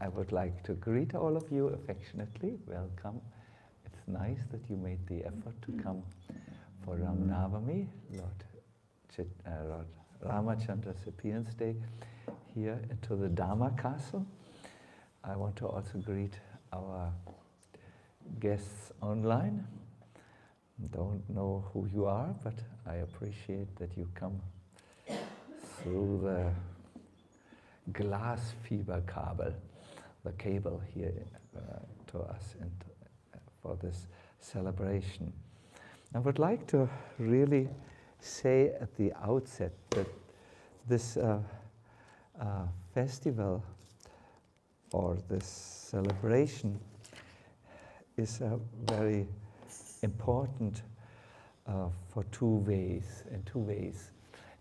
I would like to greet all of you affectionately. Welcome. It's nice that you made the effort to come for Rama Navami, Lord Ramachandra's appearance day, here into the Dharma Castle. I want to also greet our guests online. Don't know who you are, but I appreciate that you come through the glass fiber cable, the cable here to us and for this celebration. I would like to really say at the outset that this festival or this celebration is very important in two ways.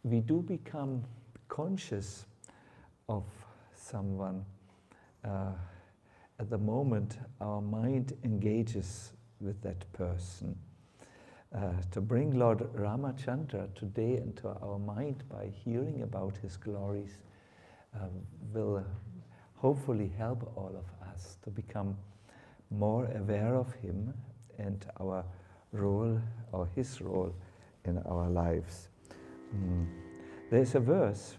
We do become conscious of someone at the moment our mind engages with that person. To bring Lord Ramachandra today into our mind by hearing about his glories will hopefully help all of us to become more aware of him and our role, or his role in our lives. There's a verse,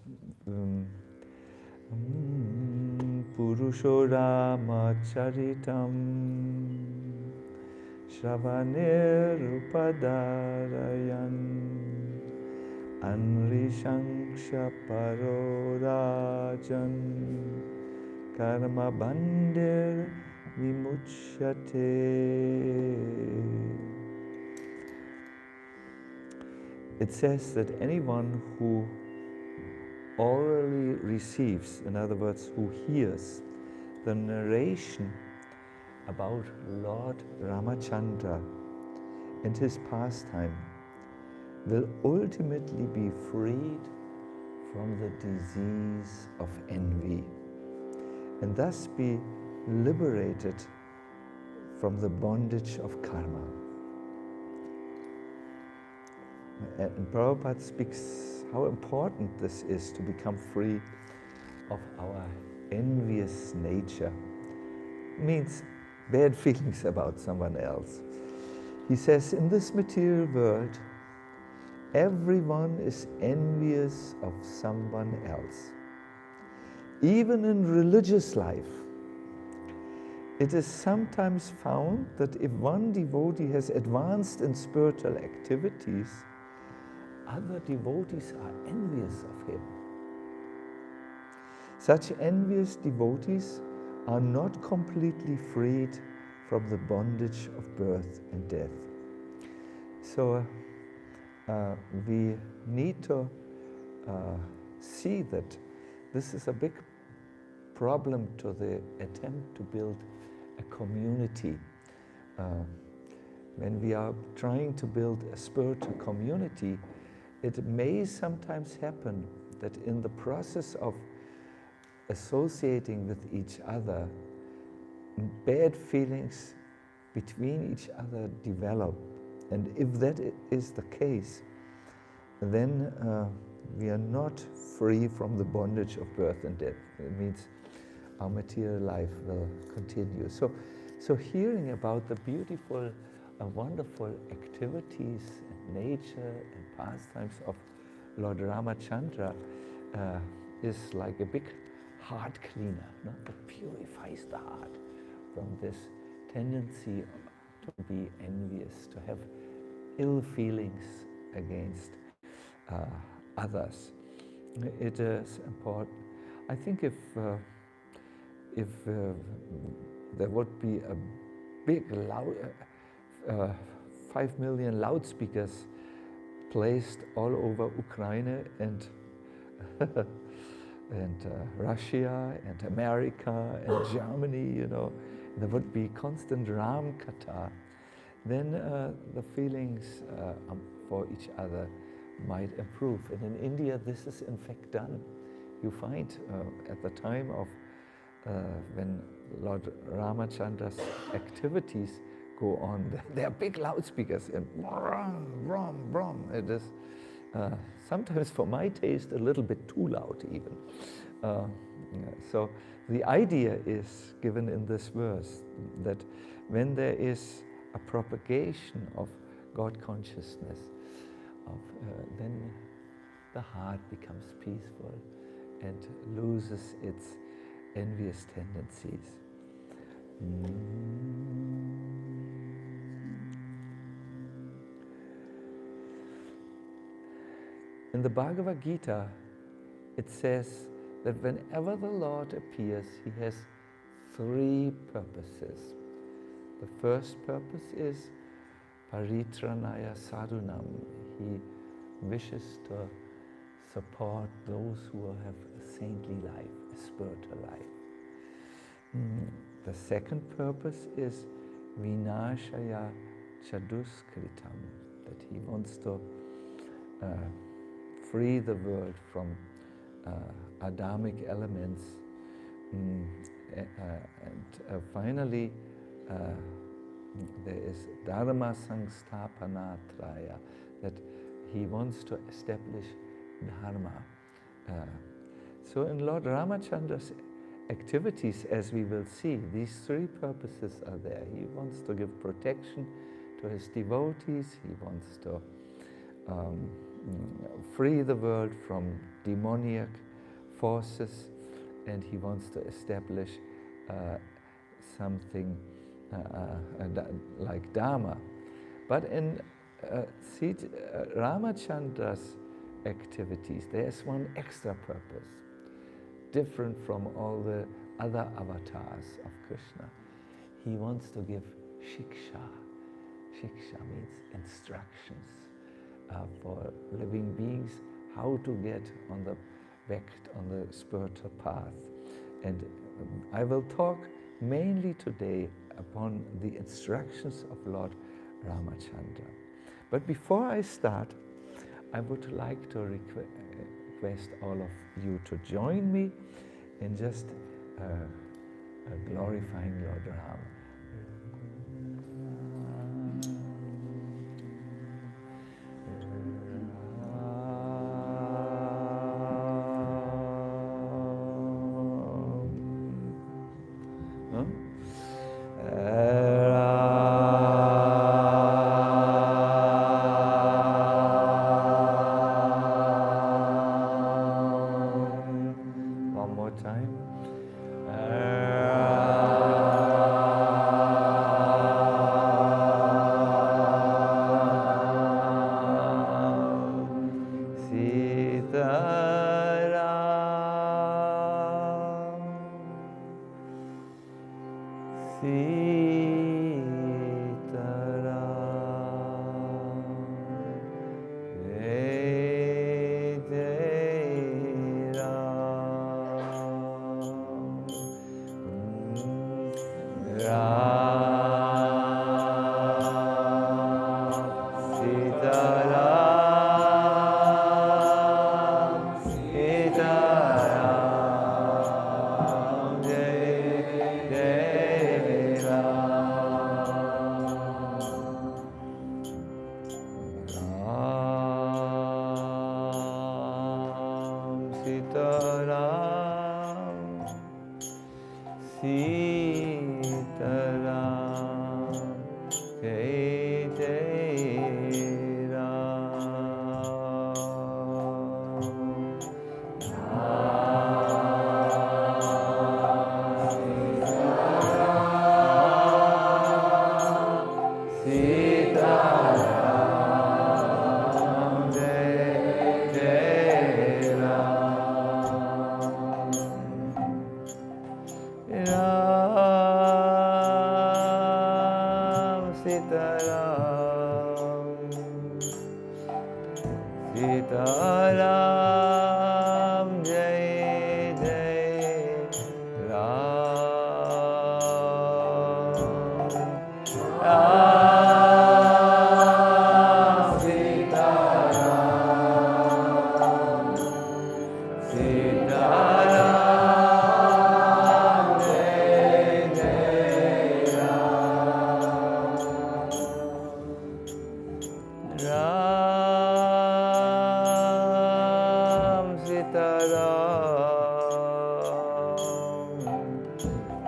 Purusho Rama Charitam Shravanir Upadarayan Anrishangsha Parorajan Karma Bandir Vimuchyate. It says that anyone who orally receives, in other words, who hears the narration about Lord Ramachandra and his pastime will ultimately be freed from the disease of envy and thus be liberated from the bondage of karma. And Prabhupada speaks how important this is to become free of our envious nature. It means bad feelings about someone else. He says, in this material world, everyone is envious of someone else. Even in religious life, it is sometimes found that if one devotee has advanced in spiritual activities, other devotees are envious of him. Such envious devotees are not completely freed from the bondage of birth and death. So we need to see that this is a big problem to the attempt to build a community. When we are trying to build a spiritual community, it may sometimes happen that in the process of associating with each other, bad feelings between each other develop. And if that is the case, then we are not free from the bondage of birth and death. It means our material life will continue. So hearing about the beautiful and wonderful activities and nature and pastimes of Lord Ramachandra is like a big heart cleaner, no? That purifies the heart from this tendency to be envious, to have ill feelings against others. It is important. I think if there would be a big 5 million loudspeakers placed all over Ukraine and and Russia and America and Germany, you know, there would be constant Ram Katha, then the feelings for each other might improve. And in India, this is in fact done. You find at the time of when Lord Ramachandra's activities go on, there are big loudspeakers and brum, brum, brum. It is sometimes, for my taste, a little bit too loud even. So the idea is given in this verse that when there is a propagation of God consciousness, then the heart becomes peaceful and loses its envious tendencies. In the Bhagavad Gita, it says that whenever the Lord appears, he has three purposes. The first purpose is paritranaya sadhunam. He wishes to support those who have a saintly life, a spiritual life. The second purpose is vinashaya chaduskritam, that he wants to free the world from Adamic elements. Finally, there is dharma samstapanatraya, that he wants to establish dharma. So in Lord Ramachandra's activities, as we will see, these three purposes are there. He wants to give protection to his devotees, he wants to free the world from demoniac forces, and he wants to establish something like Dharma. But in Ramachandra's activities, there's one extra purpose, different from all the other avatars of Krishna. He wants to give shiksha. Shiksha means instructions for living beings, how to get on the spiritual path. And I will talk mainly today upon the instructions of Lord Ramachandra. But before I start, I would like to request all of you to join me in just glorifying Lord Rama.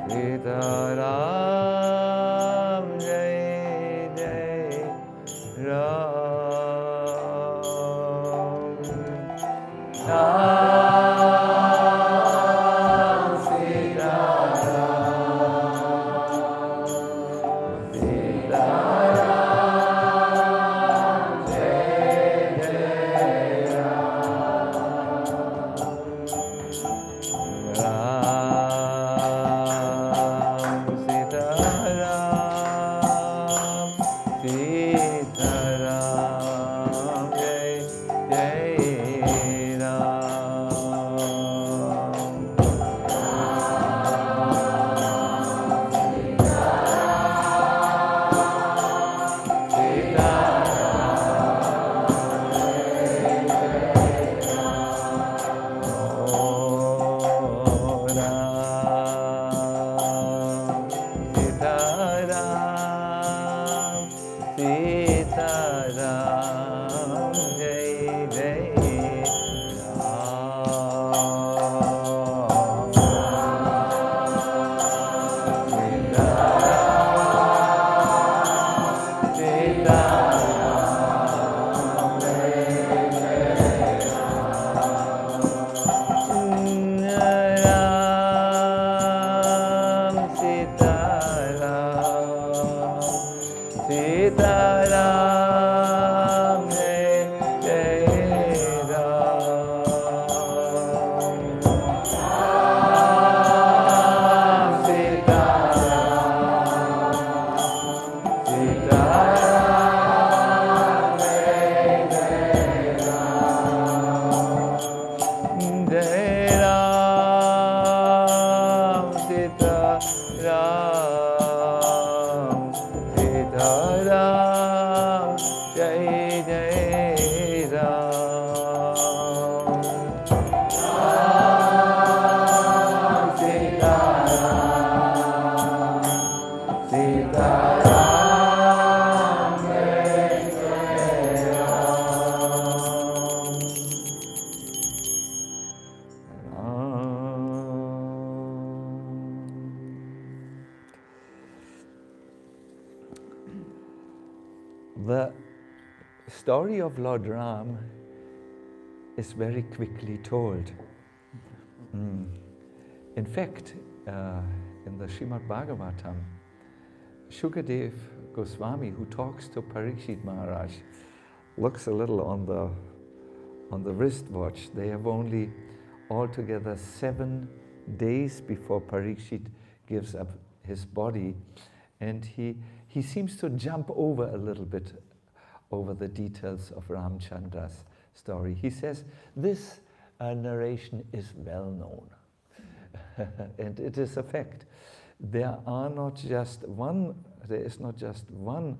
Sitaram, Jai Jai Ram. Ram, Sitaram, Sitaram, Jai Jai Ram. Ram, Sitaram, Sitaram, Jai Jai Ram. The story of Lord Ram is very quickly told. In fact, in the Srimad Bhagavatam, Shukadeva Goswami, who talks to Parikshit Maharaj, looks a little on the wristwatch. They have only altogether 7 days before Parikshit gives up his body, and he seems to jump over a little bit over the details of Ramchandra's story. He says, this narration is well known. And it is a fact. There is not just one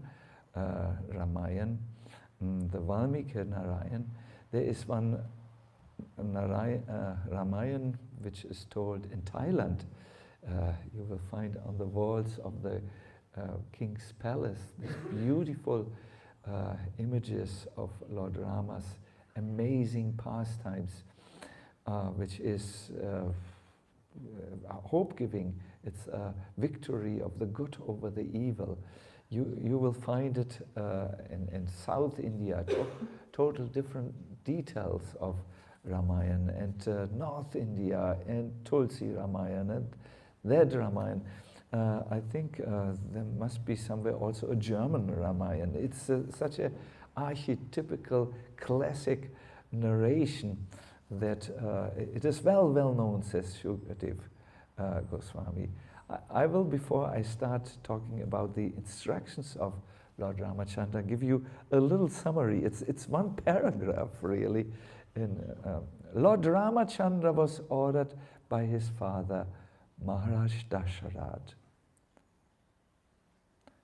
Ramayan, the Valmiki Narayan. There is one Ramayan which is told in Thailand. You will find on the walls of the king's palace these beautiful images of Lord Rama's amazing pastimes, which is hope-giving. It's a victory of the good over the evil. You will find it in South India, total different details of Ramayana, and North India, and Tulsi Ramayana, and that Ramayana. I think there must be somewhere also a German Ramayana. It's such an archetypical classic narration that it is well known, says Shukadeva Goswami. I will, before I start talking about the instructions of Lord Ramachandra, give you a little summary. It's one paragraph, really. Lord Ramachandra was ordered by his father, Maharaj Dasharat,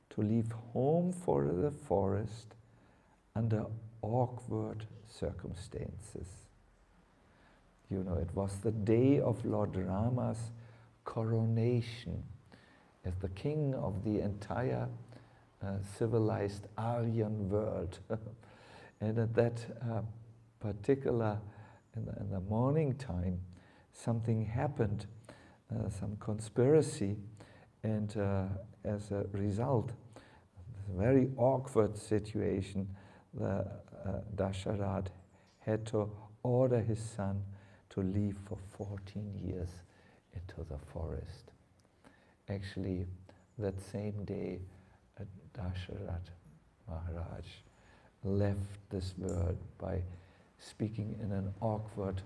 to leave home for the forest under awkward circumstances. You know, it was the day of Lord Rama's coronation as the king of the entire civilized Aryan world. And at that particular, in the morning time, something happened some conspiracy, and as a result, a very awkward situation, the Dasharat had to order his son to leave for 14 years into the forest. Actually, that same day, Dasharat Maharaj left this world by speaking in an awkward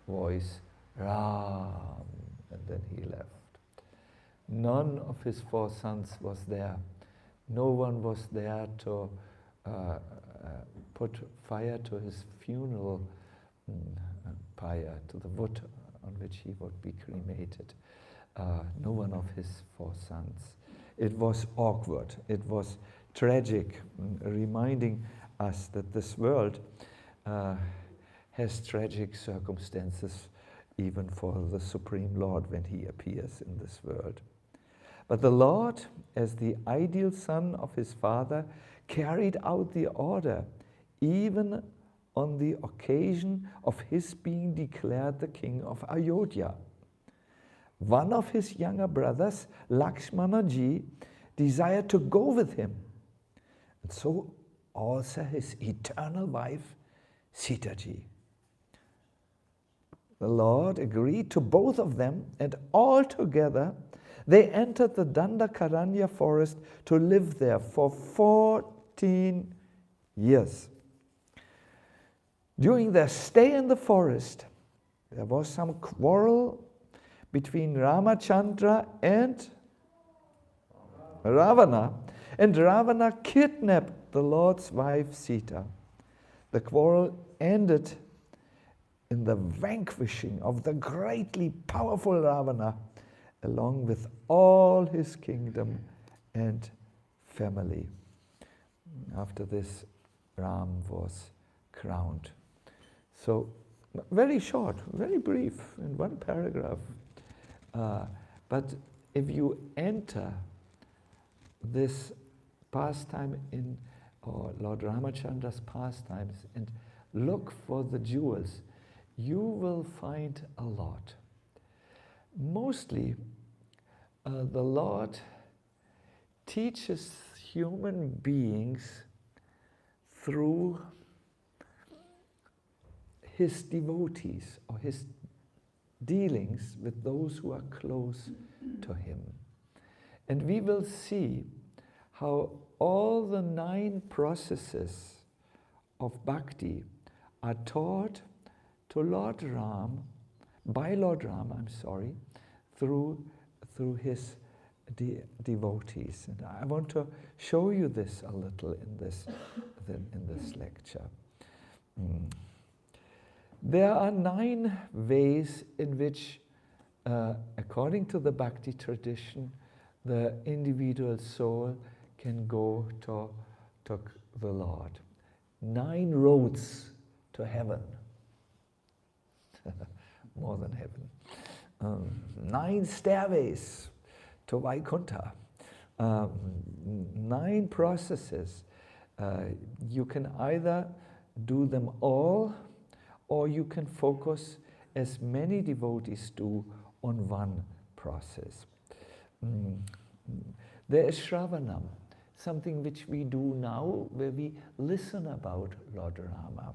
voice, Ram, and then he left. None of his 4 sons was there. No one was there to put fire to his funeral pyre, to the wood on which he would be cremated. No one of his 4 sons. It was awkward. It was tragic, reminding us that this world has tragic circumstances even for the Supreme Lord when he appears in this world. But the Lord, as the ideal son of his father, carried out the order even on the occasion of his being declared the king of Ayodhya. One of his younger brothers, Lakshmana ji, desired to go with him, and so also his eternal wife, Sita ji. The Lord agreed to both of them, and all together they entered the Dandakaranya forest to live there for 14 years. During their stay in the forest, there was some quarrel between Ramachandra and Ravana, and Ravana kidnapped the Lord's wife Sita. The quarrel ended in the vanquishing of the greatly powerful Ravana, along with all his kingdom and family. After this, Ram was crowned. So, very short, very brief, in one paragraph. But if you enter this pastime in, or Lord Ramachandra's pastimes, and look for the jewels, you will find a lot. Mostly, the Lord teaches human beings through his devotees, or his dealings with those who are close to him. And we will see how all the 9 processes of bhakti are taught to Lord Rama, by Lord Rama, through his devotees. And I want to show you this a little in this lecture. There are 9 ways in which, according to the bhakti tradition, the individual soul can go to the Lord. 9 roads to heaven. More than heaven. 9 stairways to Vaikuntha. 9 processes. You can either do them all, or you can focus, as many devotees do, on one process. There is Shravanam, something which we do now, where we listen about Lord Rama.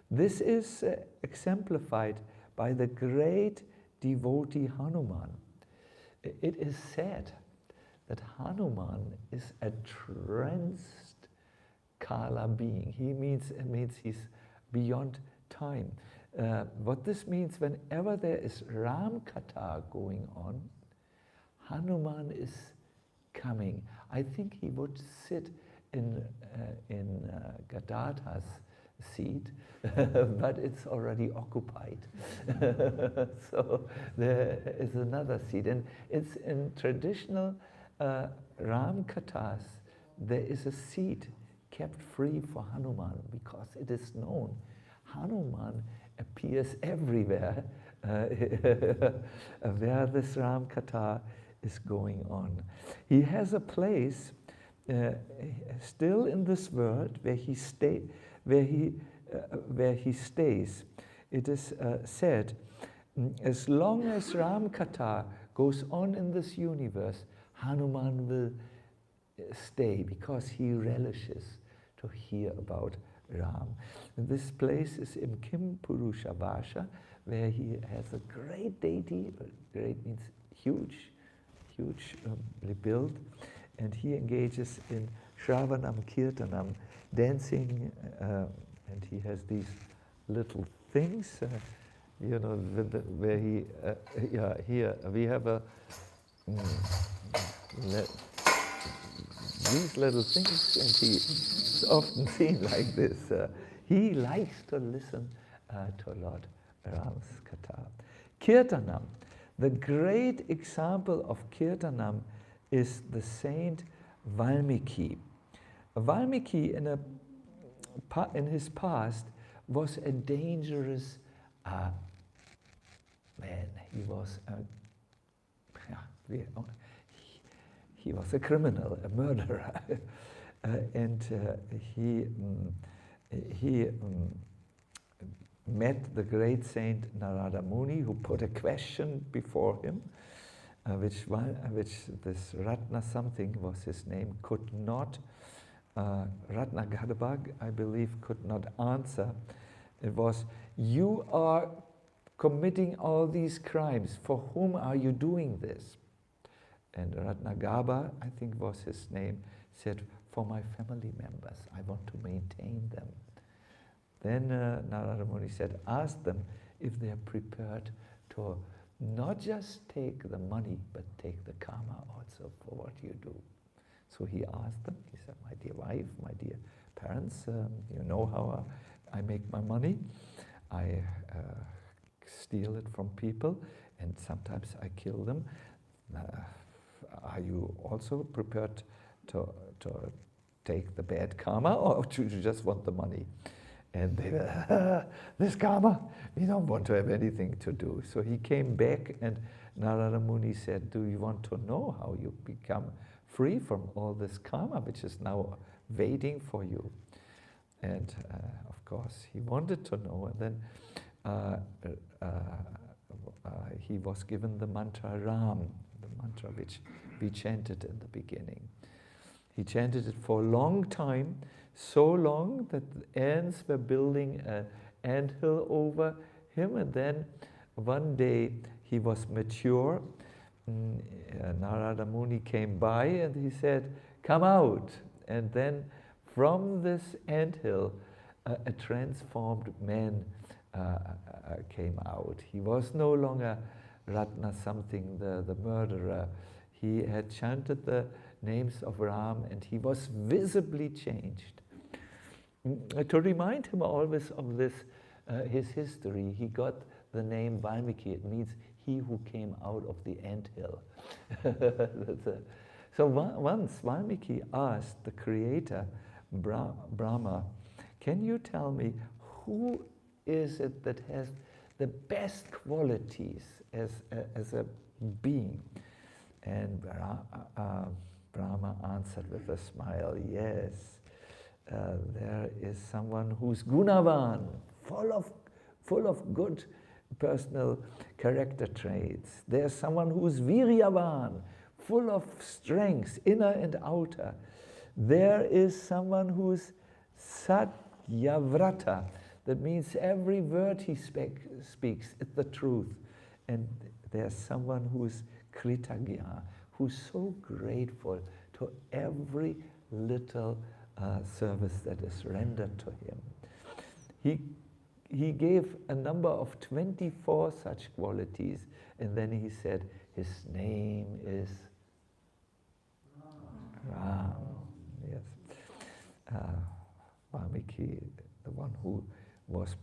This is exemplified by the great devotee Hanuman. It is said that Hanuman is a tranced Kala being. It means he's beyond time. What this means, whenever there is Ram Katha going on, Hanuman is coming. I think he would sit in Gadadhar's seat, but it's already occupied. So there is another seat. And it's in traditional Ram Kathas, there is a seat kept free for Hanuman, because it is known Hanuman appears everywhere where this Ram Katha is going on. He has a place still in this world where he stays. It is said, as long as Ram Katha goes on in this universe, Hanuman will stay because he relishes to hear about Ram. And this place is in Kim Purusha Vasha, where he has a great deity, great means huge, hugely built, and he engages in Shravanam Kirtanam, dancing, and he has these little things, you know, where he, here we have a, these little things, and he is often seen like this. He likes to listen to Lord Rama's Katha. Kirtanam, the great example of Kirtanam is the saint Valmiki. Valmiki in his past was a dangerous man. He was he was a criminal, a murderer, and he met the great saint Narada Muni, who put a question before him, which this Ratna something was his name, could not, Ratna Gadabag, I believe, could not answer. It was, you are committing all these crimes, for whom are you doing this? And Ratnagaba, I think was his name, said, for my family members, I want to maintain them. Then Narada Muni said, ask them if they are prepared to not just take the money, but take the karma also for what you do. So he asked them, he said, my dear wife, my dear parents, you know how I make my money. I steal it from people, and sometimes I kill them. Are you also prepared to take the bad karma, or do you just want the money? And they were, this karma, we don't want to have anything to do. So he came back, and Narada Muni said, do you want to know how you become free from all this karma, which is now waiting for you? And of course, he wanted to know, and then he was given the mantra Ram, the mantra which we chanted in the beginning. He chanted it for a long time, so long that the ants were building an anthill over him, and then one day he was mature. Narada Muni came by and he said, come out. And then from this anthill, a transformed man came out. He was no longer Ratna something, the murderer. He had chanted the names of Ram, and he was visibly changed. To remind him always of this, his history, he got the name Valmiki. It means he who came out of the anthill. So once Valmiki asked the creator, Brahma, can you tell me who is it that has the best qualities as a being? And Brahma answered with a smile, yes, there is someone who's gunavan, full of good personal character traits. There's someone who's viryavan, full of strengths, inner and outer. There is someone who's satyavrata, that means every word he speaks is the truth. And there's someone who's kritagya, who's so grateful to every little service that is rendered to him. He gave a number of 24 such qualities, and then he said, his name is Ram. Yes. Valmiki, the one who was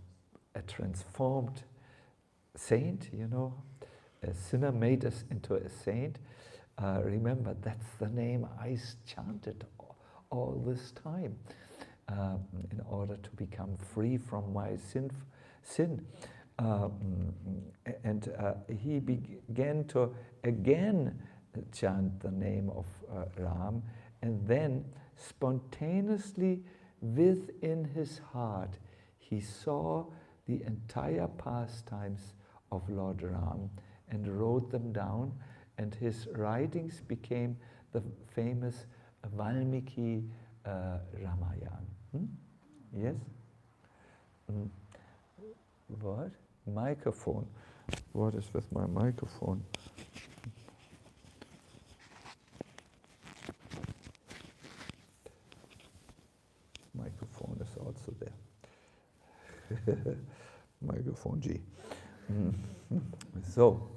a transformed saint, you know, a sinner made us into a saint. Remember, that's the name I chanted all this time in order to become free from my sin. And he began to again chant the name of Ram, and then spontaneously within his heart he saw the entire pastimes of Lord Ram and wrote them down, and his writings became the famous Valmiki Ramayana. Yes? What? Microphone. What is with my microphone? Microphone is also there. Microphone G. So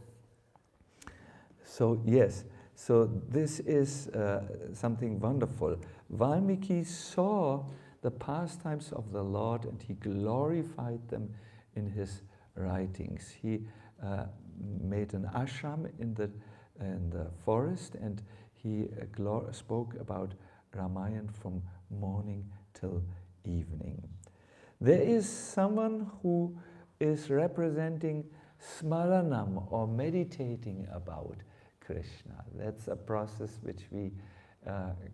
yes, so this is something wonderful. Valmiki saw the pastimes of the Lord and he glorified them in his writings. He made an ashram in the forest, and he spoke about Ramayana from morning till evening. There is someone who is representing smaranam, or meditating about Krishna. That's a process which we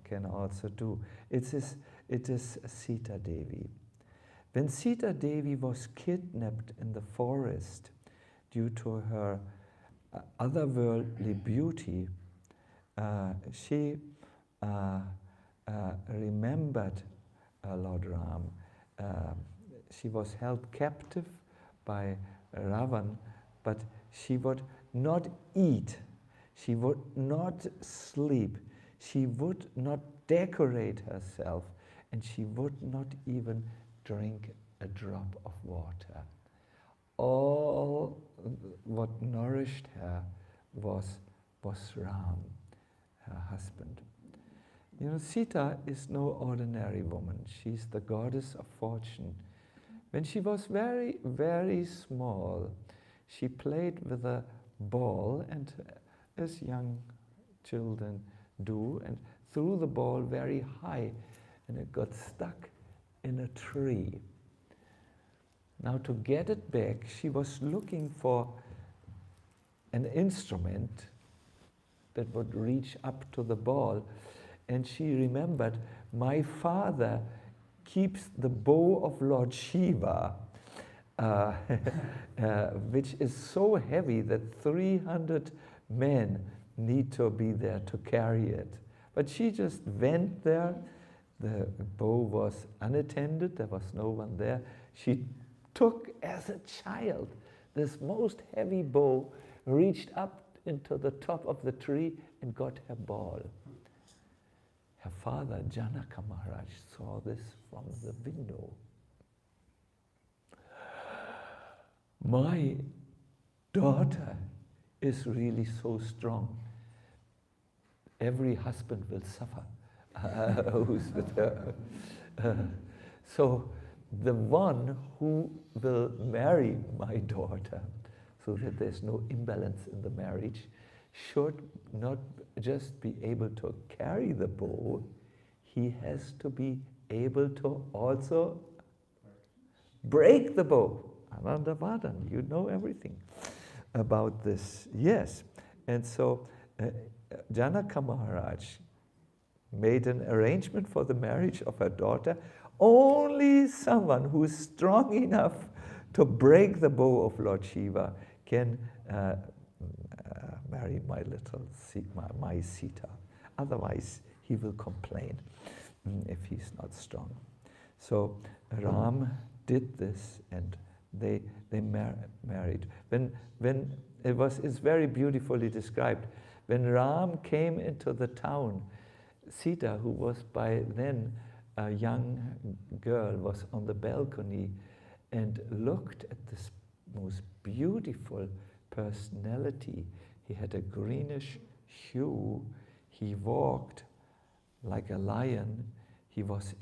can also do. It is Sita Devi. When Sita Devi was kidnapped in the forest due to her otherworldly beauty, she remembered Lord Ram. She was held captive by Ravan, but she would not eat, she would not sleep, she would not decorate herself, and she would not even drink a drop of water. All what nourished her was Ram, her husband. You know, Sita is no ordinary woman. She's the goddess of fortune. When she was very, very small, she played with a ball, and as young children do, and threw the ball very high, and it got stuck in a tree. Now, to get it back, she was looking for an instrument that would reach up to the ball, and she remembered, my father keeps the bow of Lord Shiva, which is so heavy that 300 men need to be there to carry it. But she just went there. The bow was unattended, there was no one there. She took, as a child, this most heavy bow, reached up into the top of the tree and got her ball. Her father, Janaka Maharaj, saw this from the window. My daughter is really so strong. Every husband will suffer who's with her. So the one who will marry my daughter, so that there's no imbalance in the marriage, should not just be able to carry the bow, he has to be able to also break the bow. Anandavadan, you know everything about this. Yes. And so Janaka Maharaj made an arrangement for the marriage of her daughter. Only someone who is strong enough to break the bow of Lord Shiva can marry my my Sita. Otherwise, he will complain if he's not strong. So Ram did this, and they married. When it's very beautifully described. When Ram came into the town, Sita, who was by then a young girl, was on the balcony and looked at this most beautiful personality. He had a greenish hue. He walked like a lion. He was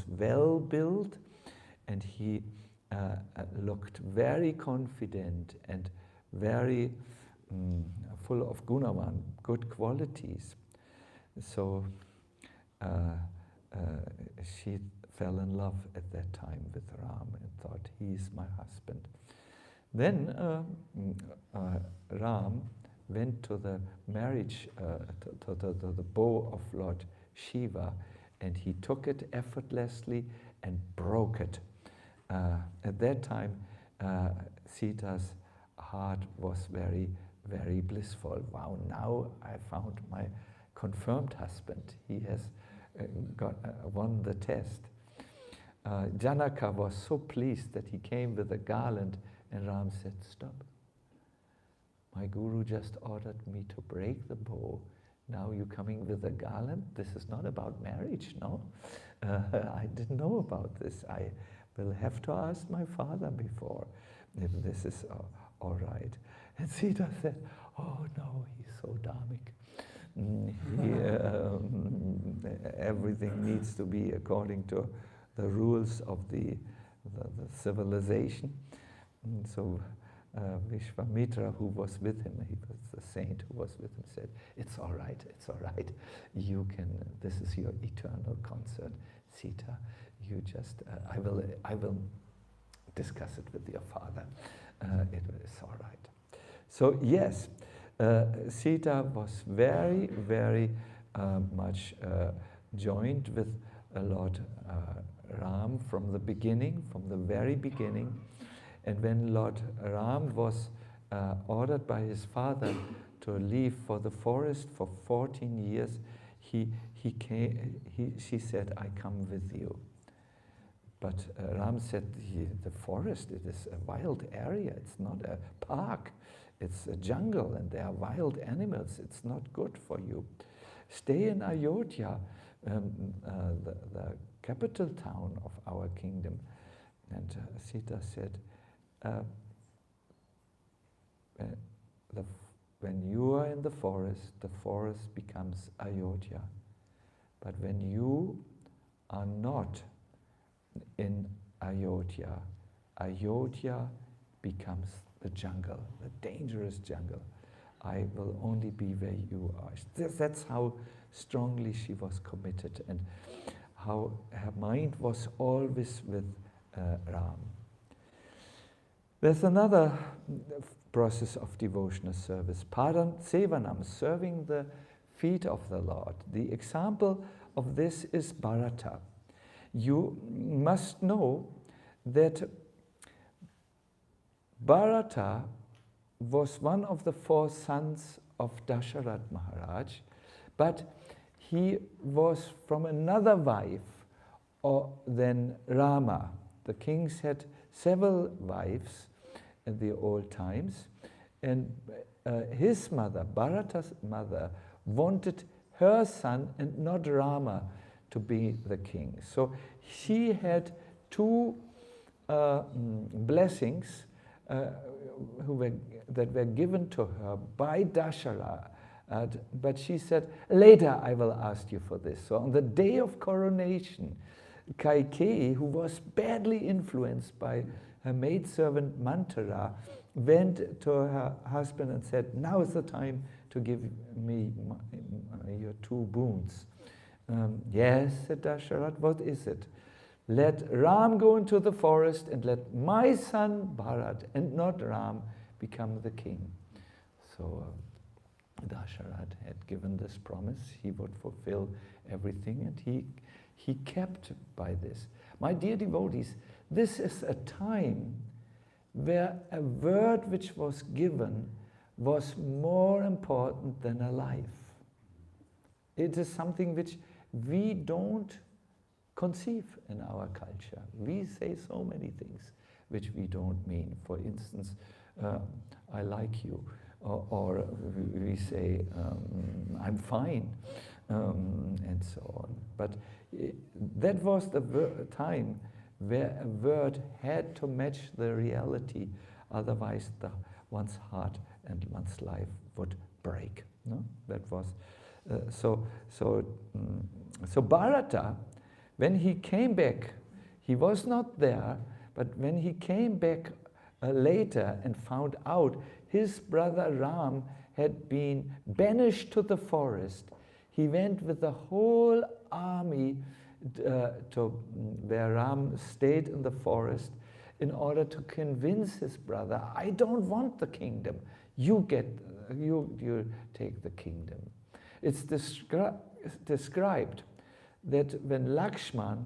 well built, and he looked very confident and very full of gunavan, good qualities. So she fell in love at that time with Ram and thought, he's my husband. Then Ram went to the marriage, to the bow of Lord Shiva, and he took it effortlessly and broke it. At that time, Sita's heart was very, very blissful. Wow, now I found my confirmed husband. He has won the test. Janaka was so pleased that he came with a garland, and Ram said, stop. My guru just ordered me to break the bow. Now you're coming with a garland? This is not about marriage, no? I didn't know about this. I will have to ask my father before if this is all right. And Sita said, oh no, he's so dharmic. Everything needs to be according to the rules of the civilization. And so Vishwamitra, who was with him, he was the saint who was with him, said, it's all right, you can, this is your eternal concert, Sita, you just, I will discuss it with your father, it is all right. So yes, Sita was very, very much joined with Lord Ram from the beginning, from the very beginning. And when Lord Ram was ordered by his father to leave for the forest for 14 years, she said, I come with you. But Ram said, the forest, it is a wild area, it's not a park, it's a jungle and there are wild animals, it's not good for you. Stay in Ayodhya, the capital town of our kingdom. And Sita said, when you are in the forest becomes Ayodhya. But when you are not in Ayodhya, Ayodhya becomes the jungle, the dangerous jungle. I will only be where you are. That's how strongly she was committed and how her mind was always with Ram. There's another process of devotional service, Padan Sevanam, serving the feet of the Lord. The example of this is Bharata. You must know that Bharata was one of the 4 sons of Dasharat Maharaj, but he was from another wife than Rama. The kings had several wives in the old times, and his mother, Bharata's mother, wanted her son and not Rama to be the king. So she had 2 blessings that were given to her by Dasharat, but she said, later I will ask you for this. So on the day of coronation, Kaikeyi, who was badly influenced by her maidservant Manthara, went to her husband and said, now is the time to give me your 2 boons. Yes, said Dasharat, what is it? Let Ram go into the forest and let my son Bharat and not Ram become the king. So Dasharat had given this promise, he would fulfill everything, and he kept by this. My dear devotees, this is a time where a word which was given was more important than a life. It is something which we don't conceive in our culture. We say so many things which we don't mean. For instance, I like you, or we say, I'm fine, and so on. But that was the time where a word had to match the reality, otherwise one's heart and one's life would break. No? That was so Bharata, when he came back, he was not there, but when he came back later and found out his brother Ram had been banished to the forest, he went with the whole army to where Ram stayed in the forest in order to convince his brother, I don't want the kingdom, you take the kingdom. It's described that when Lakshman,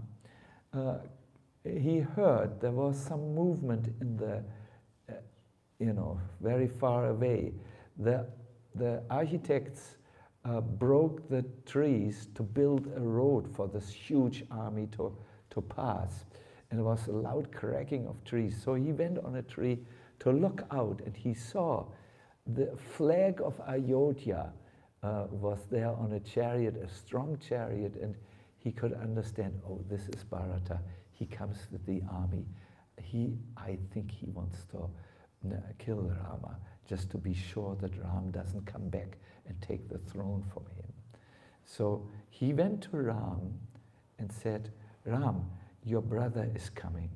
he heard there was some movement in the, very far away, the architects broke the trees to build a road for this huge army to pass. And there was a loud cracking of trees. So he went on a tree to look out, and he saw the flag of Ayodhya was there on a chariot, a strong chariot, and he could understand, oh, this is Bharata. He comes with the army. I think he wants to kill Rama, just to be sure that Ram doesn't come back and take the throne from him. So he went to Ram and said, Ram, your brother is coming.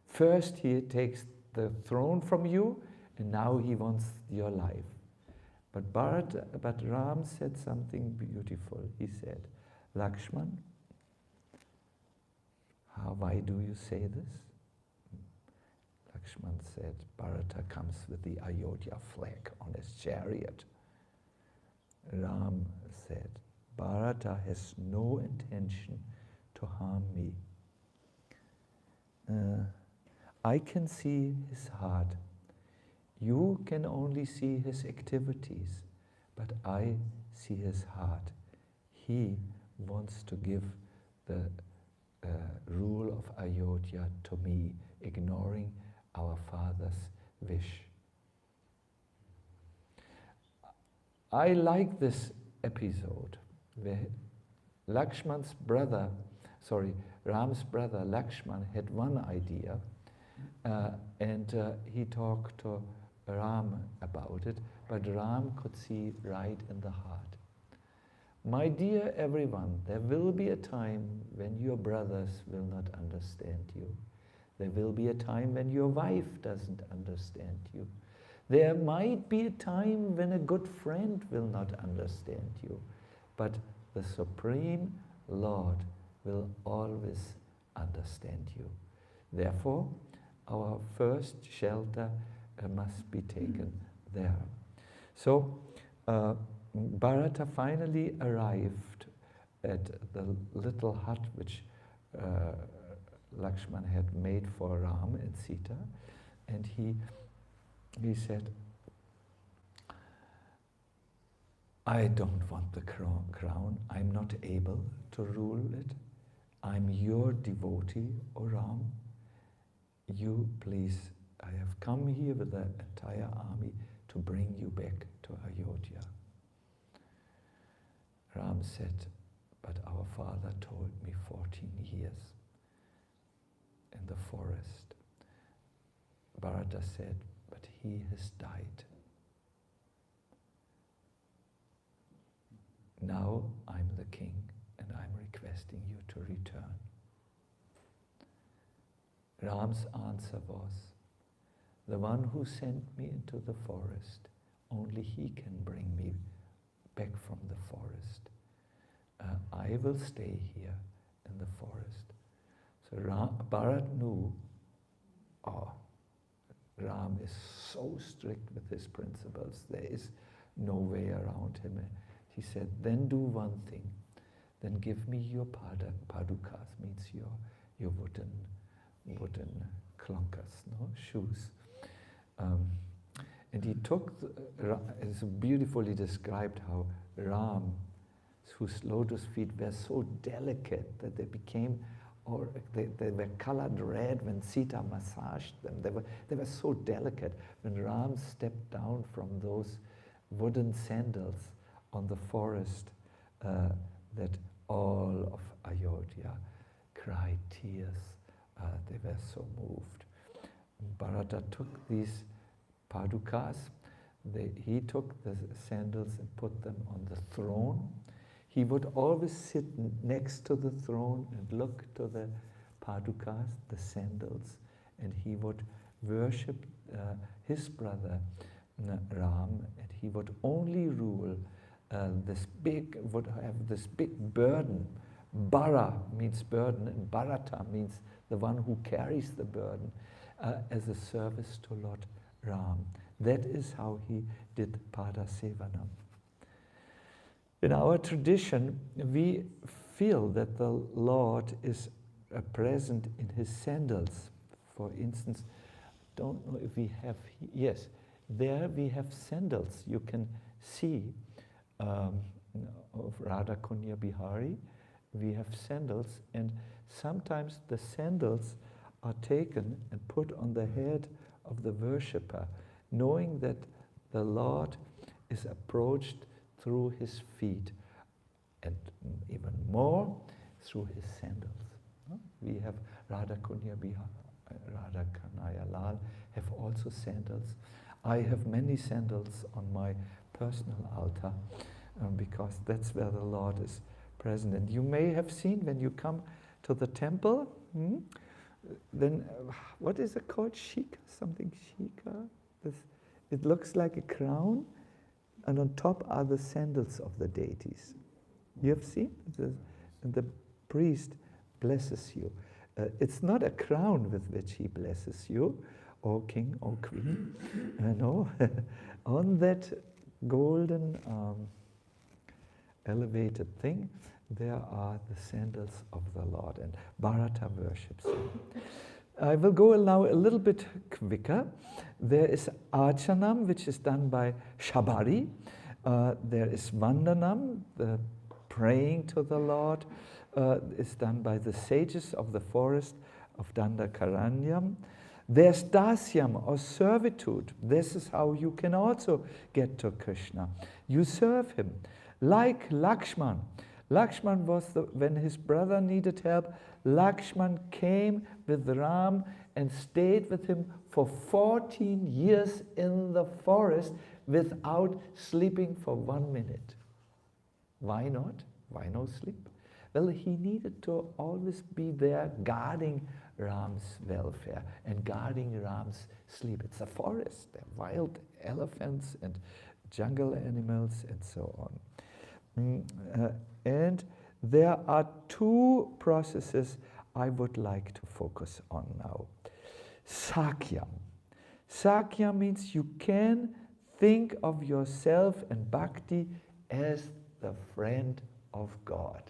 First he takes the throne from you, and now he wants your life. But Ram said something beautiful. He said, Lakshman, why do you say this? Lakshman said, Bharata comes with the Ayodhya flag on his chariot. Ram said, Bharata has no intention to harm me. I can see his heart. You can only see his activities, but I see his heart. He wants to give the rule of Ayodhya to me, ignoring our father's wish. I like this episode where Ram's brother Lakshman had one idea, and he talked to Ram about it, but Ram could see right in the heart. My dear everyone, there will be a time when your brothers will not understand you. There will be a time when your wife doesn't understand you. There might be a time when a good friend will not understand you. But the Supreme Lord will always understand you. Therefore, our first shelter must be taken there. So, Bharata finally arrived at the little hut which Lakshman had made for Ram and Sita, and he said, I don't want the crown. I'm not able to rule it. I'm your devotee, O Ram. You please, I have come here with the entire army to bring you back to Ayodhya. Ram said, but our father told me 14 years in the forest. Bharata said, but he has died. Now I'm the king and I'm requesting you to return. Ram's answer was, the one who sent me into the forest, only he can bring me back from the forest. I will stay here in the forest. So Bharat knew, Ram is so strict with his principles, there is no way around him. He said, then do one thing, then give me your padukas, means your wooden clunkers, no shoes. And he took, it's beautifully described how Ram, whose lotus feet were so delicate that they became, or they were colored red when Sita massaged them. They were so delicate. When Ram stepped down from those wooden sandals on the forest, that all of Ayodhya cried tears. They were so moved. Bharata took these padukas. He took the sandals and put them on the throne. He would always sit next to the throne and look to the padukas, the sandals, and he would worship his brother Ram, and he would only rule would have this big burden. Bara means burden, and Bharata means the one who carries the burden, as a service to Lord Ram. That is how he did Pada Sevanam. In our tradition, we feel that the Lord is present in his sandals. For instance, don't know if we have, yes, there we have sandals. You can see of Radha Kunya Bihari, we have sandals, and sometimes the sandals are taken and put on the head of the worshipper, knowing that the Lord is approached through his feet, and even more through his sandals. We have Radha Kunya Bihari, Radha Kanaya Lal have also sandals. I have many sandals on my personal altar because that's where the Lord is present. And you may have seen when you come to the temple, then what is it called? Shika? Something shika? It looks like a crown, and on top are the sandals of the deities. You have seen? And the priest blesses you. It's not a crown with which he blesses you, or king or queen. No, on that golden elevated thing, there are the sandals of the Lord, and Bharata worships him. I will go now a little bit quicker. There is Archanam, which is done by Shabari. There is Vandanam, the praying to the Lord, is done by the sages of the forest of Dandakaranyam. There's Dasyam, or servitude. This is how you can also get to Krishna. You serve him. Like Lakshman. Lakshman was when his brother needed help, Lakshman came with Ram and stayed with him for 14 years in the forest without sleeping for 1 minute. Why not? Why no sleep? Well, he needed to always be there guarding Ram's welfare and guarding Ram's sleep. It's a forest, there are wild elephants and jungle animals and so on. And there are two processes I would like to focus on now. Sakyam. Sakyam means you can think of yourself and Bhakti as the friend of God.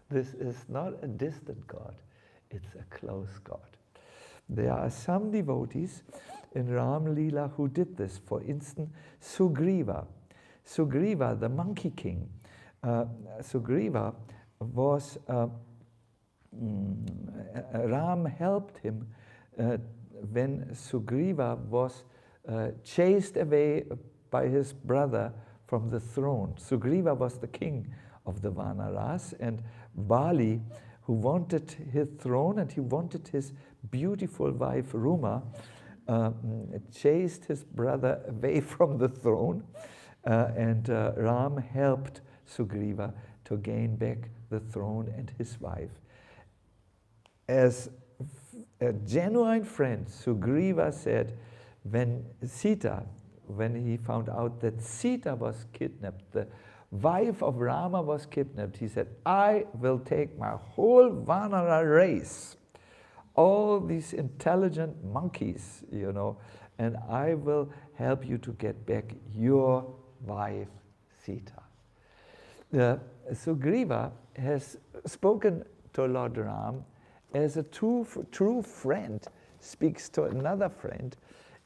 This is not a distant God, it's a close God. There are some devotees in Ram Leela who did this. For instance, Sugriva. Sugriva, the monkey king. Sugriva was, Ram helped him when Sugriva was chased away by his brother from the throne. Sugriva was the king of the Vanaras, and Bali, who wanted his throne and he wanted his beautiful wife Ruma, chased his brother away from the throne, and Ram helped Sugriva to gain back the throne and his wife. As a genuine friend, Sugriva said, when he found out that Sita was kidnapped, the wife of Rama was kidnapped, he said, I will take my whole Vanara race, all these intelligent monkeys, you know, and I will help you to get back your wife, Sita. Sugriva has spoken to Lord Ram as a true friend speaks to another friend,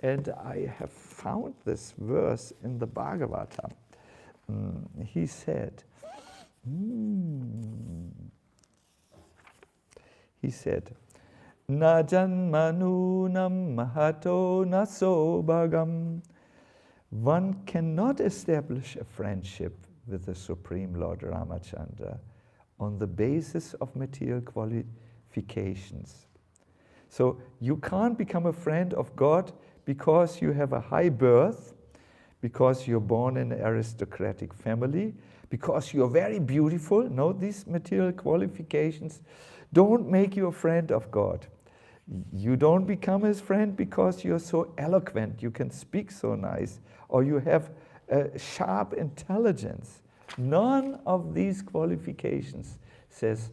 and I have found this verse in the Bhagavatam. He said, Na janmanunam mahato naso bhagam. One cannot establish a friendship with the Supreme Lord Ramachandra on the basis of material qualifications. So you can't become a friend of God because you have a high birth, because you're born in an aristocratic family, because you're very beautiful. No, these material qualifications don't make you a friend of God. You don't become his friend because you're so eloquent, you can speak so nice, or you have a sharp intelligence. None of these qualifications, says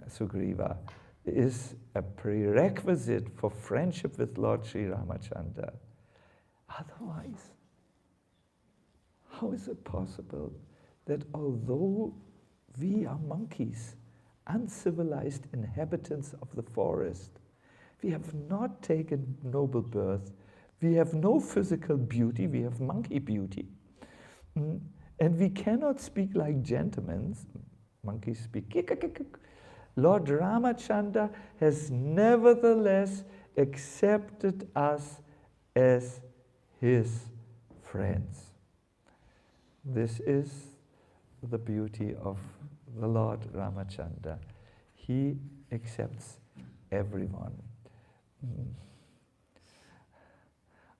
Sugriva, is a prerequisite for friendship with Lord Sri Ramachandra. Otherwise, how is it possible that although we are monkeys, uncivilized inhabitants of the forest, We have not taken noble birth. We have no physical beauty. We have monkey beauty. And we cannot speak like gentlemen. Monkeys speak. Lord Ramachandra has nevertheless accepted us as his friends. This is the beauty of the Lord Ramachandra. He accepts everyone.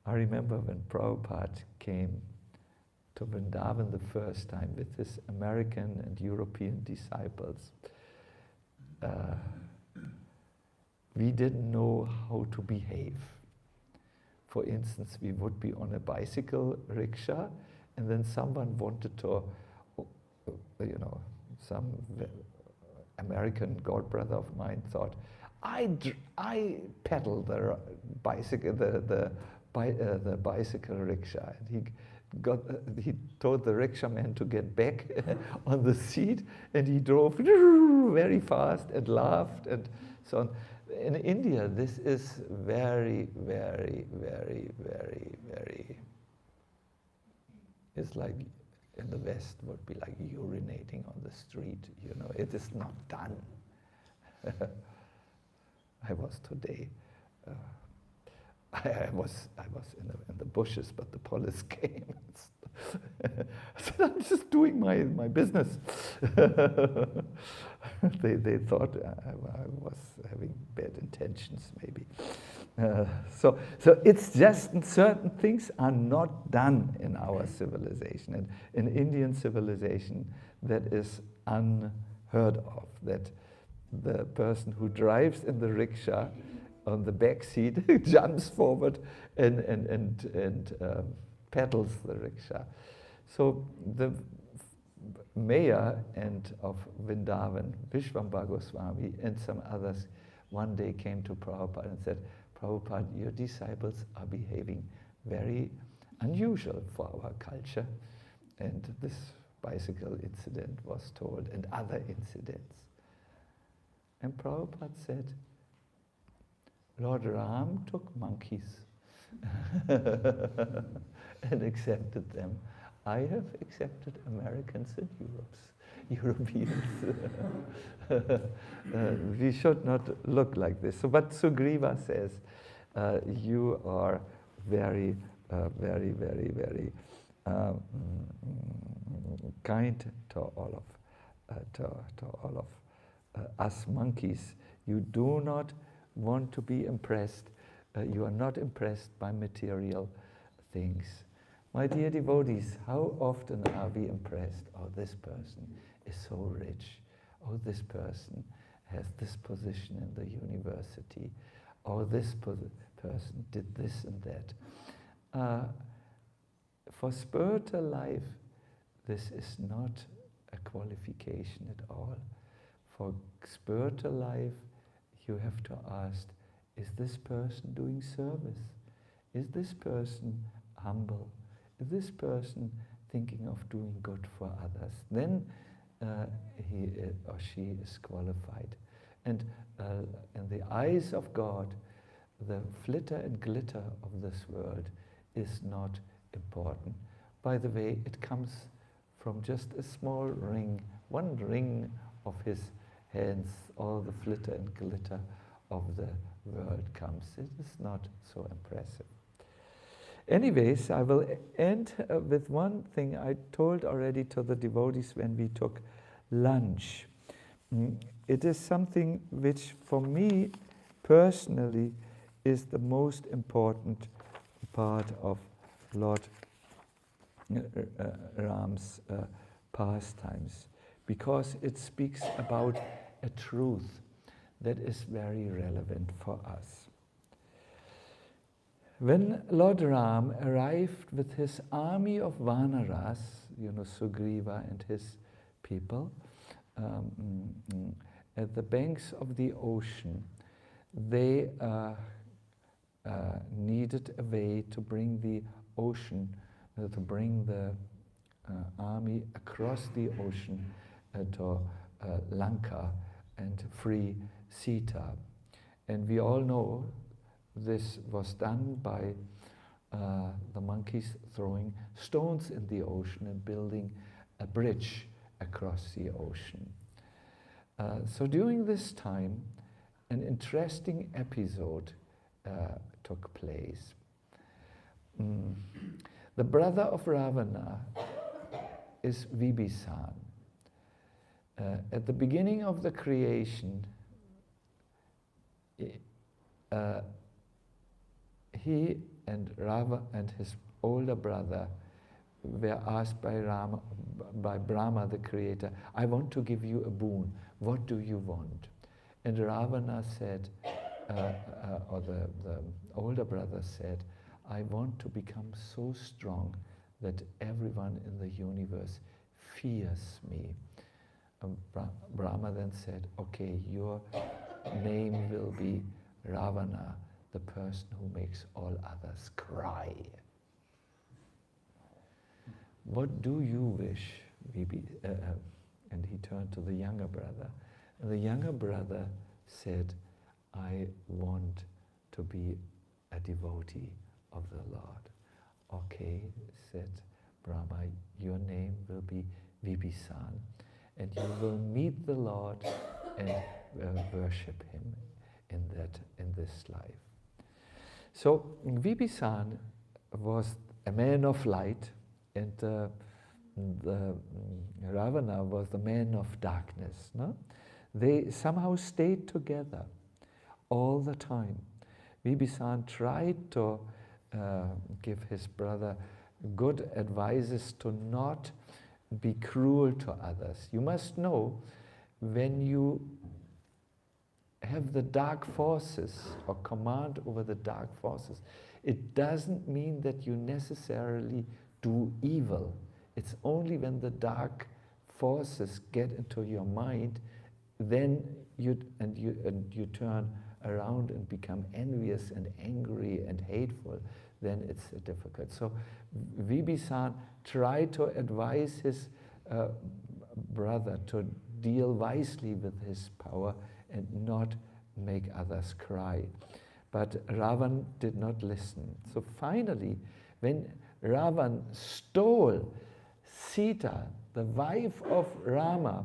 I remember when Prabhupada came to Vrindavan the first time with his American and European disciples. We didn't know how to behave. For instance, we would be on a bicycle rickshaw, and then someone wanted to, some American god brother of mine thought, I pedal the bicycle, the bicycle rickshaw. And he told the rickshaw man to get back on the seat, and he drove very fast and laughed and so on. In India, this is very, very, very, very, very, it's like in the West would be like urinating on the street, it is not done. I was today, I was in the bushes, but the police came. I said, I'm just doing my business. They thought I was having bad intentions, maybe. So it's just certain things are not done in our civilization. And in Indian civilization, that is unheard of, that the person who drives in the rickshaw on the back seat jumps forward and pedals the rickshaw. So the mayor of Vrindavan, Vishwambara Swami, and some others one day came to Prabhupada and said, Prabhupada, your disciples are behaving very unusual for our culture. And this bicycle incident was told, and other incidents. And Prabhupada said, Lord Ram took monkeys and accepted them. I have accepted Americans and Europeans. We should not look like this. So, but Sugriva says, you are very, very, very, very kind to all of us monkeys. You do not want to be impressed. You are not impressed by material things. My dear devotees, how often are we impressed? Oh, this person is so rich. Oh, this person has this position in the university. Oh, this person did this and that. For spiritual life, this is not a qualification at all. For spiritual life, you have to ask, is this person doing service? Is this person humble? Is this person thinking of doing good for others? Then he or she is qualified. And in the eyes of God, the flitter and glitter of this world is not important. By the way, it comes from just a small ring, one ring of his hands, all the flitter and glitter of the world comes. It is not so impressive. Anyways, I will end with one thing I told already to the devotees when we took lunch. It is something which for me personally is the most important part of Lord Ram's pastimes, because it speaks about a truth that is very relevant for us. When Lord Ram arrived with his army of Vanaras, Sugriva and his people, at the banks of the ocean, they needed a way to bring the ocean, to bring the army across the ocean to Lanka and free Sita. And we all know this was done by the monkeys throwing stones in the ocean and building a bridge across the ocean. So during this time, an interesting episode took place. The brother of Ravana is Vibhishana. At the beginning of the creation, he and Rava and his older brother were asked by Brahma, the creator, I want to give you a boon. What do you want? And Ravana said, or the older brother said, I want to become so strong that everyone in the universe fears me. Brahma then said, okay, your name will be Ravana, the person who makes all others cry. What do you wish? And he turned to the younger brother. And the younger brother said, I want to be a devotee of the Lord. Okay, said Brahma, your name will be Vibhishana, and you will meet the Lord and worship him in this life. So Vibhishana was a man of light, and the Ravana was the man of darkness. No? They somehow stayed together all the time. Vibhishana tried to give his brother good advices to not be cruel to others. You must know, when you have the dark forces or command over the dark forces, it doesn't mean that you necessarily do evil. It's only when the dark forces get into your mind, then you turn around and become envious and angry and hateful, then it's difficult. So Vibhishana tried to advise his brother to deal wisely with his power and not make others cry. But Ravan did not listen. So finally, when Ravan stole Sita, the wife of Rama,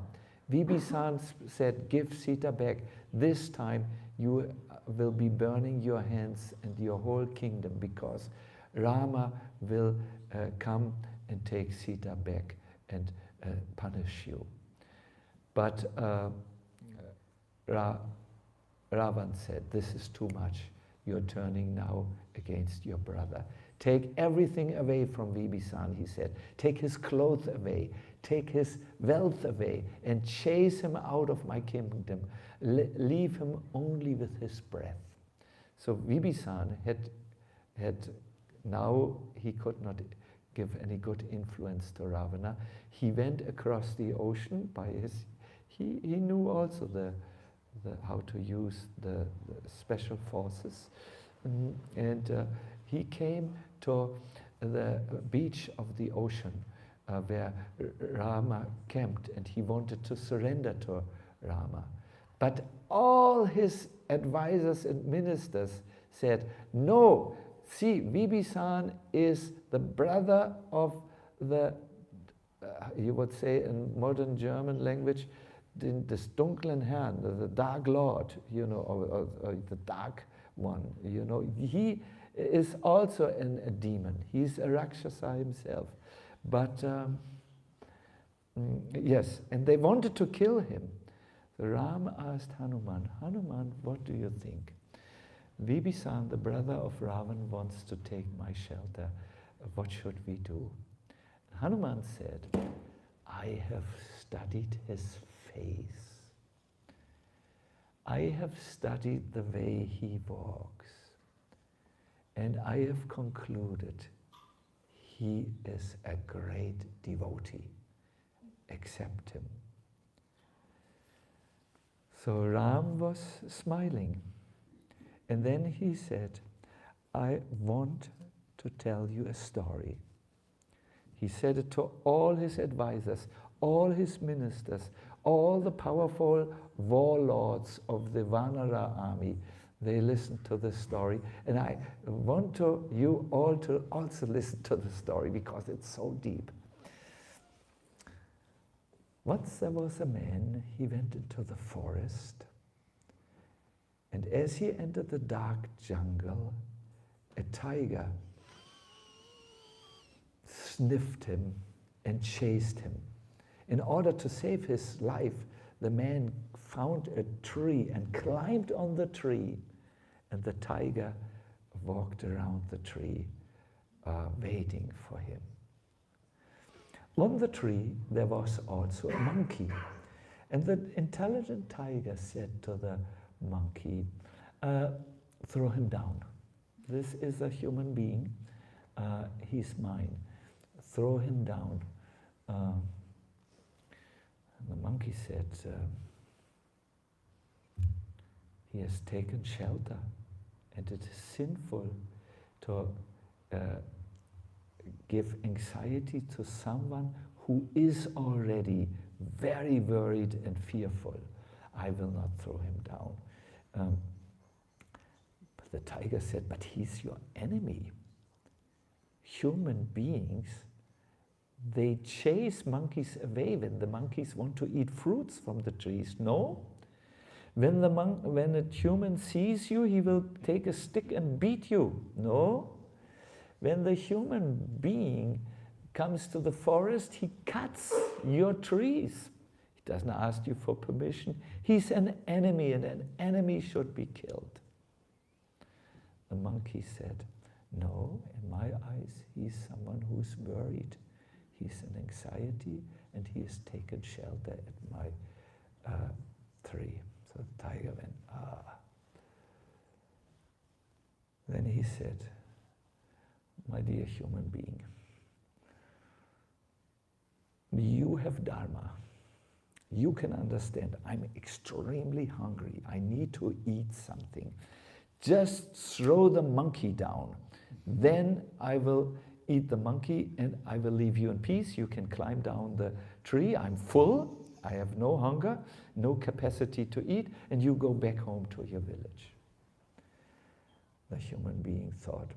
Vibhishana said, give Sita back. This time you will be burning your hands and your whole kingdom, because Rama will come and take Sita back and punish you. But Ravan said, this is too much. You're turning now against your brother. Take everything away from Vibhishana, he said. Take his clothes away. Take his wealth away and chase him out of my kingdom. Leave him only with his breath. So Vibhishana had now he could not give any good influence to Ravana. He went across the ocean by his, he knew also how to use the special forces. And he came to the beach of the ocean where Rama camped, and he wanted to surrender to Rama. But all his advisors and ministers said, no, see, Vibhishana is the brother of the, you would say in modern German language, des dunklen Herrn, the Dark Lord, you know, or the Dark One, you know. He is also a demon. He's a Rakshasa himself. But, yes, and they wanted to kill him. So Ram asked Hanuman, Hanuman, what do you think? Vibhishana, the brother of Ravan, wants to take my shelter. What should we do? Hanuman said, I have studied his face. I have studied the way he walks. And I have concluded he is a great devotee. Accept him. So Ram was smiling. And then he said, I want to tell you a story. He said it to all his advisors, all his ministers, all the powerful warlords of the Vanara army, they listened to the story. And I want you all to also listen to the story because it's so deep. Once there was a man, he went into the forest, and as he entered the dark jungle, a tiger sniffed him and chased him. In order to save his life, the man found a tree and climbed on the tree, and the tiger walked around the tree, waiting for him. On the tree, there was also a monkey, and the intelligent tiger said to the monkey, throw him down. This is a human being, he's mine. Throw him down. And the monkey said, he has taken shelter, and it is sinful to give anxiety to someone who is already very worried and fearful. I will not throw him down. But the tiger said, but he's your enemy. Human beings, they chase monkeys away when the monkeys want to eat fruits from the trees. No? When a human sees you, he will take a stick and beat you. No? When the human being comes to the forest, he cuts your trees. He doesn't ask you for permission. He's an enemy, and an enemy should be killed. The monkey said, no, in my eyes, he's someone who's worried. He's in anxiety, and he has taken shelter at my tree. So the tiger went, ah. Then he said, my dear human being, you have dharma. You can understand, I'm extremely hungry. I need to eat something. Just throw the monkey down. Then I will eat the monkey and I will leave you in peace. You can climb down the tree. I'm full. I have no hunger, no capacity to eat, and you go back home to your village. The human being thought,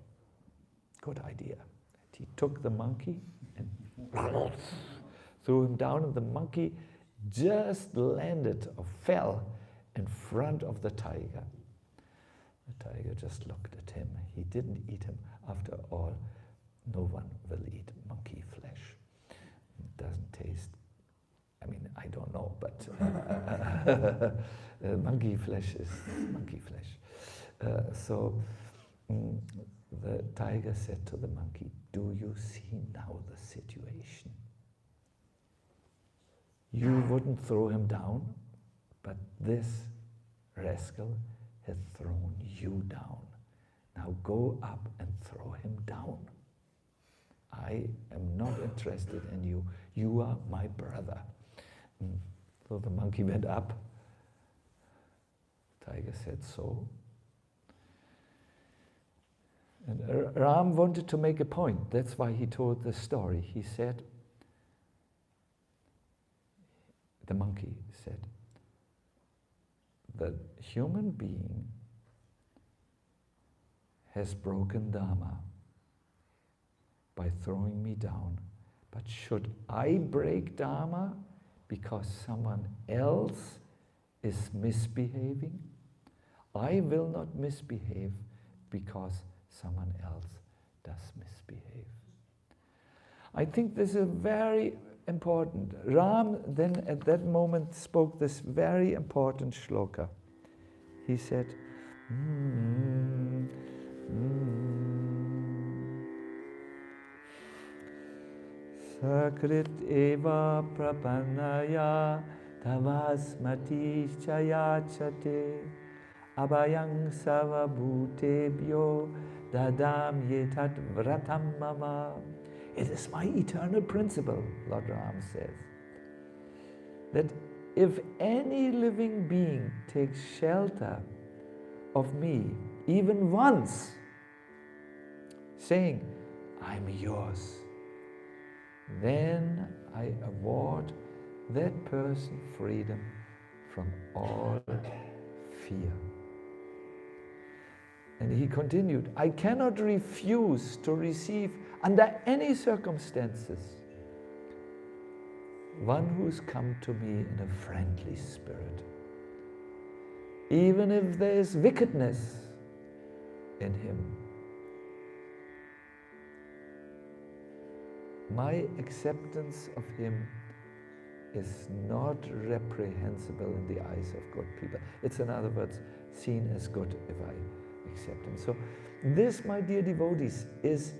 good idea. And he took the monkey and threw him down, and the monkey just landed or fell in front of the tiger. The tiger just looked at him. He didn't eat him. After all, no one will eat monkey flesh. It doesn't taste, I mean, I don't know, but monkey flesh is monkey flesh. So the tiger said to the monkey, do you see now the situation? You wouldn't throw him down, but this rascal has thrown you down. Now go up and throw him down. I am not interested in you. You are my brother. So the monkey went up. The tiger said so. And Ram wanted to make a point. That's why he told the story. He said, the monkey said, the human being has broken Dharma by throwing me down. But should I break Dharma because someone else is misbehaving? I will not misbehave because someone else does misbehave. I think this is very important. Ram then at that moment spoke this very important shloka. He said, Sakrit eva prapanaya tavasmati chayachate abhayang savabhutebhyo dadam yetat vratam mama. It is my eternal principle, Lord Rama says, that if any living being takes shelter of me, even once, saying, I'm yours, then I award that person freedom from all fear. And he continued, I cannot refuse to receive under any circumstances one who's come to me in a friendly spirit. Even if there is wickedness in him, my acceptance of him is not reprehensible in the eyes of good people. It's, in other words, seen as good if I accept him. So this, my dear devotees, is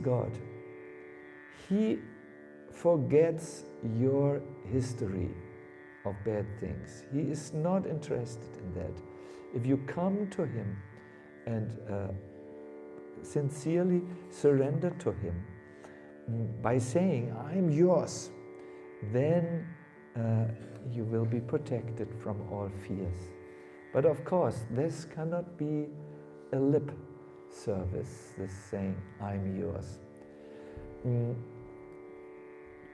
God. He forgets your history of bad things. He is not interested in that. If you come to him and sincerely surrender to him by saying, I'm yours, then you will be protected from all fears. But of course, this cannot be a lip service, this saying, I'm yours.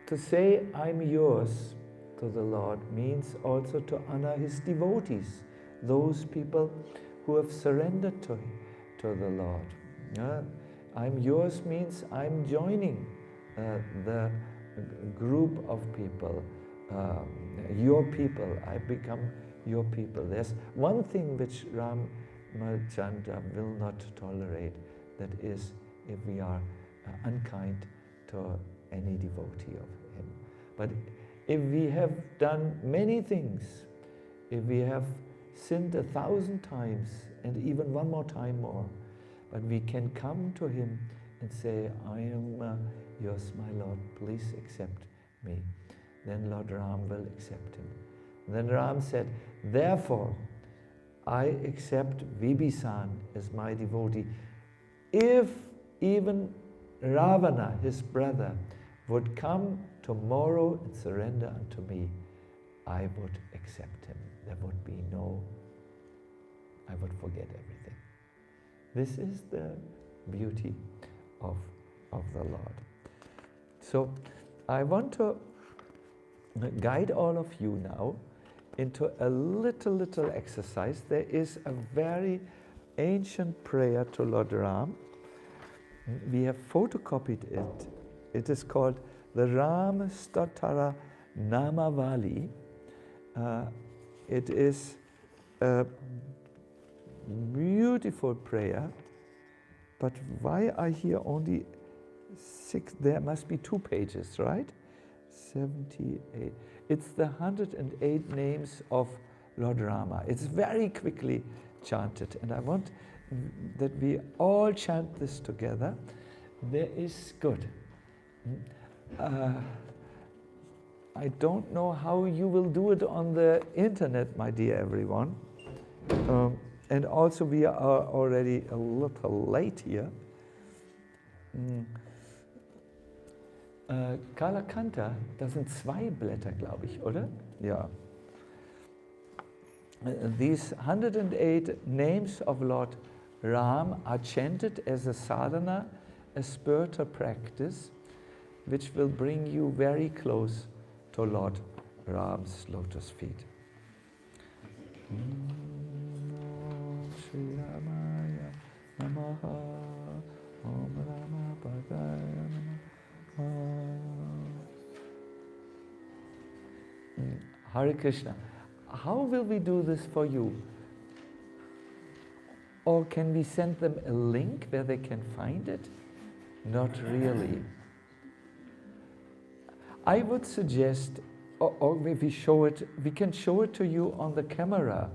To say, I'm yours to the Lord means also to honor his devotees, those people who have surrendered to the Lord. I'm yours means I'm joining the group of people, your people. I become your people. There's one thing which Ramachandra will not tolerate, that is if we are unkind to any devotee of him. But if we have done many things, if we have sinned 1,000 times and even one more time more, but we can come to him and say, I am yours, my Lord, please accept me. Then Lord Ram will accept him. Then Ram said, therefore, I accept Vibhishana as my devotee. If even Ravana, his brother, would come tomorrow and surrender unto me, I would accept him. There would be I would forget everything. This is the beauty of the Lord. So I want to guide all of you now into a little exercise. There is a very ancient prayer to Lord Ram. We have photocopied it. It is called the Ram Stottara Namavali. It is a beautiful prayer, but why are here only 6? There must be 2 pages, right? 78. It's the 108 names of Lord Rama. It's very quickly chanted, and I want that we all chant this together. There is good. I don't know how you will do it on the internet, my dear everyone. And also we are already a little late here. Kalakanta, das sind 2 Blätter, glaube ich, oder? Ja. These 108 names of Lord Ram are chanted as a sadhana, a spiritual practice, which will bring you very close to Lord Ram's lotus feet. Shri Ramaya Namaha, Om Rama Padaya Namaha. Hare Krishna. How will we do this for you? Or can we send them a link where they can find it? Not really. I would suggest, or if we show it, we can show it to you on the camera,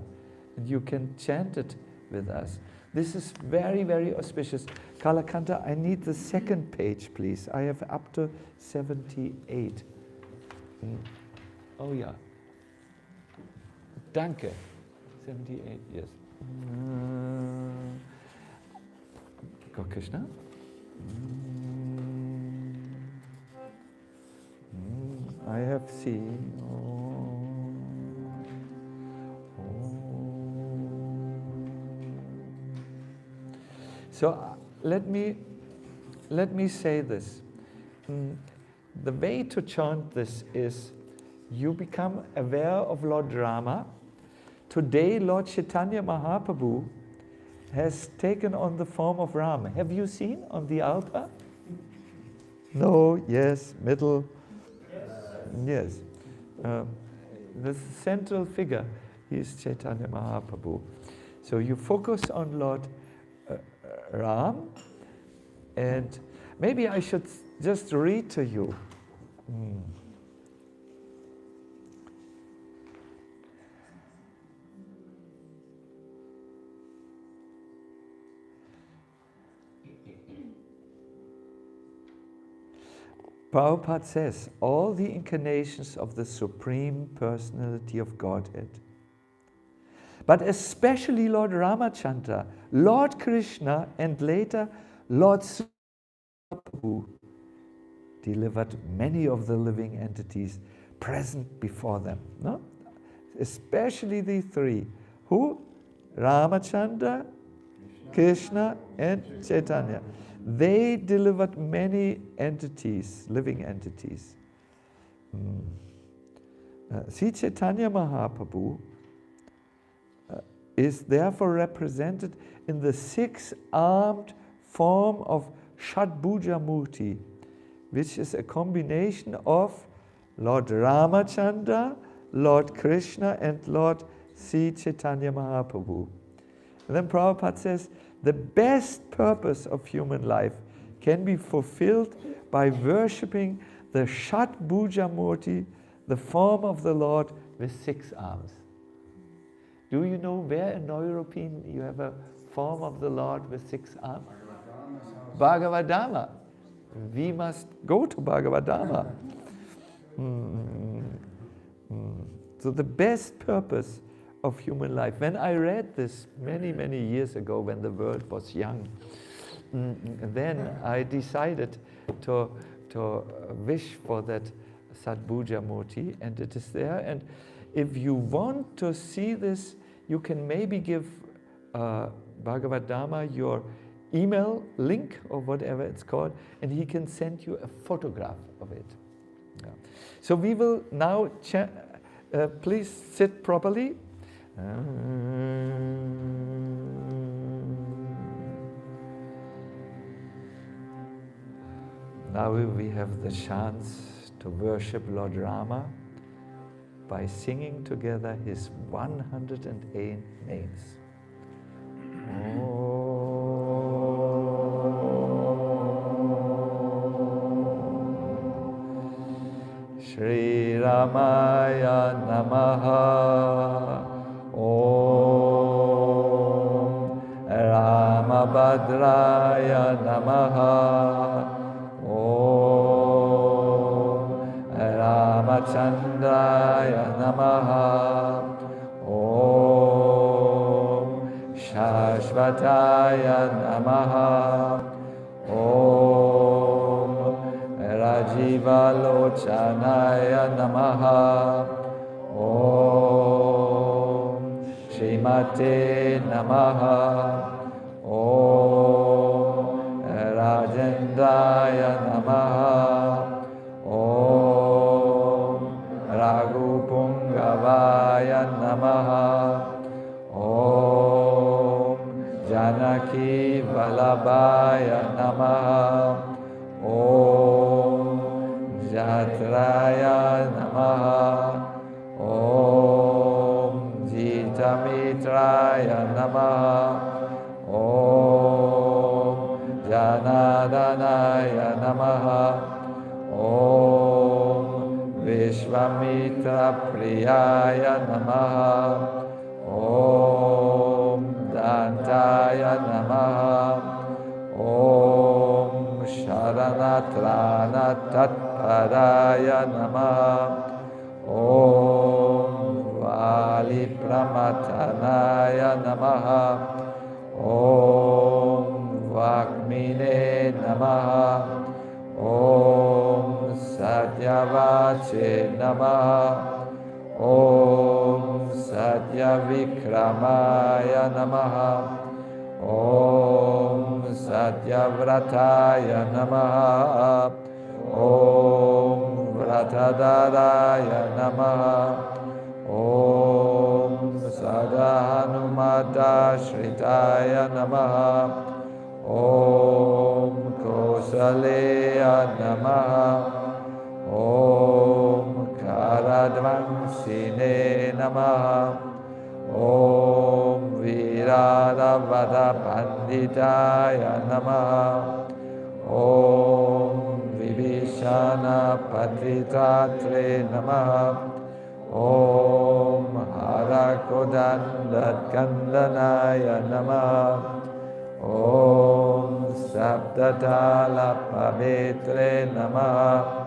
and you can chant it with us. This is very auspicious. Kalakanta, I need the 2nd page, please. I have up to 78. Oh yeah. Danke. 78, yes. Go Krishna. I have seen. So let me say this. The way to chant this is you become aware of Lord Rama. Today, Lord Chaitanya Mahaprabhu has taken on the form of Ram. Have you seen on the altar? No, yes, middle. Yes. The central figure, he is Chaitanya Mahaprabhu. So you focus on Lord Ram, and maybe I should just read to you. Prabhupada says, all the incarnations of the Supreme Personality of Godhead, but especially Lord Ramachandra, Lord Krishna, and later Lord Sugriva, delivered many of the living entities present before them. No? Especially the three. Who? Ramachandra, Krishna, and Chaitanya. They delivered many entities, living entities. Sri Chaitanya Mahaprabhu is therefore represented in the six-armed form of Shadbhuja Murti, which is a combination of Lord Ramachandra, Lord Krishna, and Lord Sri Chaitanya Mahaprabhu. And then Prabhupada says, the best purpose of human life can be fulfilled by worshipping the Shadbhuja Murti, the form of the Lord with six arms. Do you know where in European you have a form of the Lord with six arms? Bhagavadama. We must go to Bhagavadama. So the best purpose of human life. When I read this many, many years ago when the world was young, then I decided to wish for that Shadbhuja Murti, and it is there. And if you want to see this, you can maybe give Bhagavadama your email link or whatever it's called, and he can send you a photograph of it. Yeah. So we will now, please sit properly. Now we have the chance to worship Lord Rama by singing together his 108 names. Shri Ramaya Namaha. Om Ramabhadraya Namaha. Om Ramachandraya Namaha. Om Shashvataya Namaha. Om Rajivalochanaya Namaha. Om Srimate Namaha. Om Rajendraya Namaha. Om Raghupungavaya Namaha. Om Janaki Vallabhaya Namaha. Om Jatraya Namaha. Om Jitamitraya Namaha. Om Janadanaya Namaha. Om Vishvamitra Priyaya Namaha. Om Dantaya Namaha. Om Sharanatrana Tatparaya Namaha. Om Vali Pramatanaya Namaha. Om Vakmine Namaha. Om Satyavache Namaha. Om Satyavikramaya Namaha. Om Satyavrataya Namaha. Om Vratadaraya Namaha. Om Gada Hanumata Shritaya Namaha. Om Kosaleya Namaha. Om Karadvansine Namaha. Om Viradavada Panditaya Namaha. Om Vibhishana Patitatre Namaha. Om Harakodandat Kandanaya Namaha. Om Saptatala Pavitre Namaha.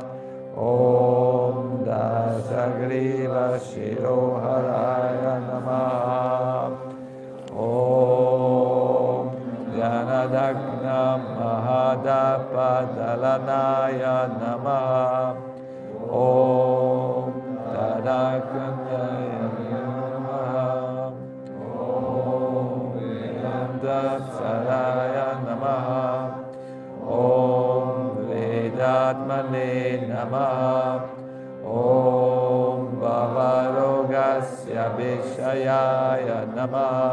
Om Dasagriva Shiroharaya Namaha. Om Janadagna Mahadapadalanaya Namaha. Om Tadakanyaya Namaha. Om Vedasaraya Namaha. Om Vedatmane Namaha. Om Bhavarogasya Vishayaya Namaha.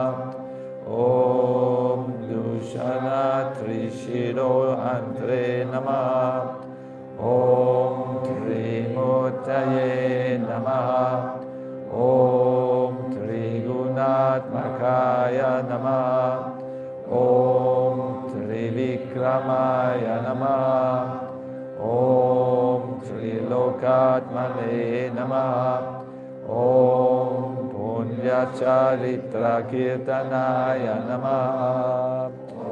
Om Dushana Trishiro Antre Namaha. Om Trimurtaye Namaha. Om Trigunatmakaya Namaha. Om Trivikramaya Namaha. Om Trilokatmane Namaha. Om Punyacharitra Kirtanaya Namaha.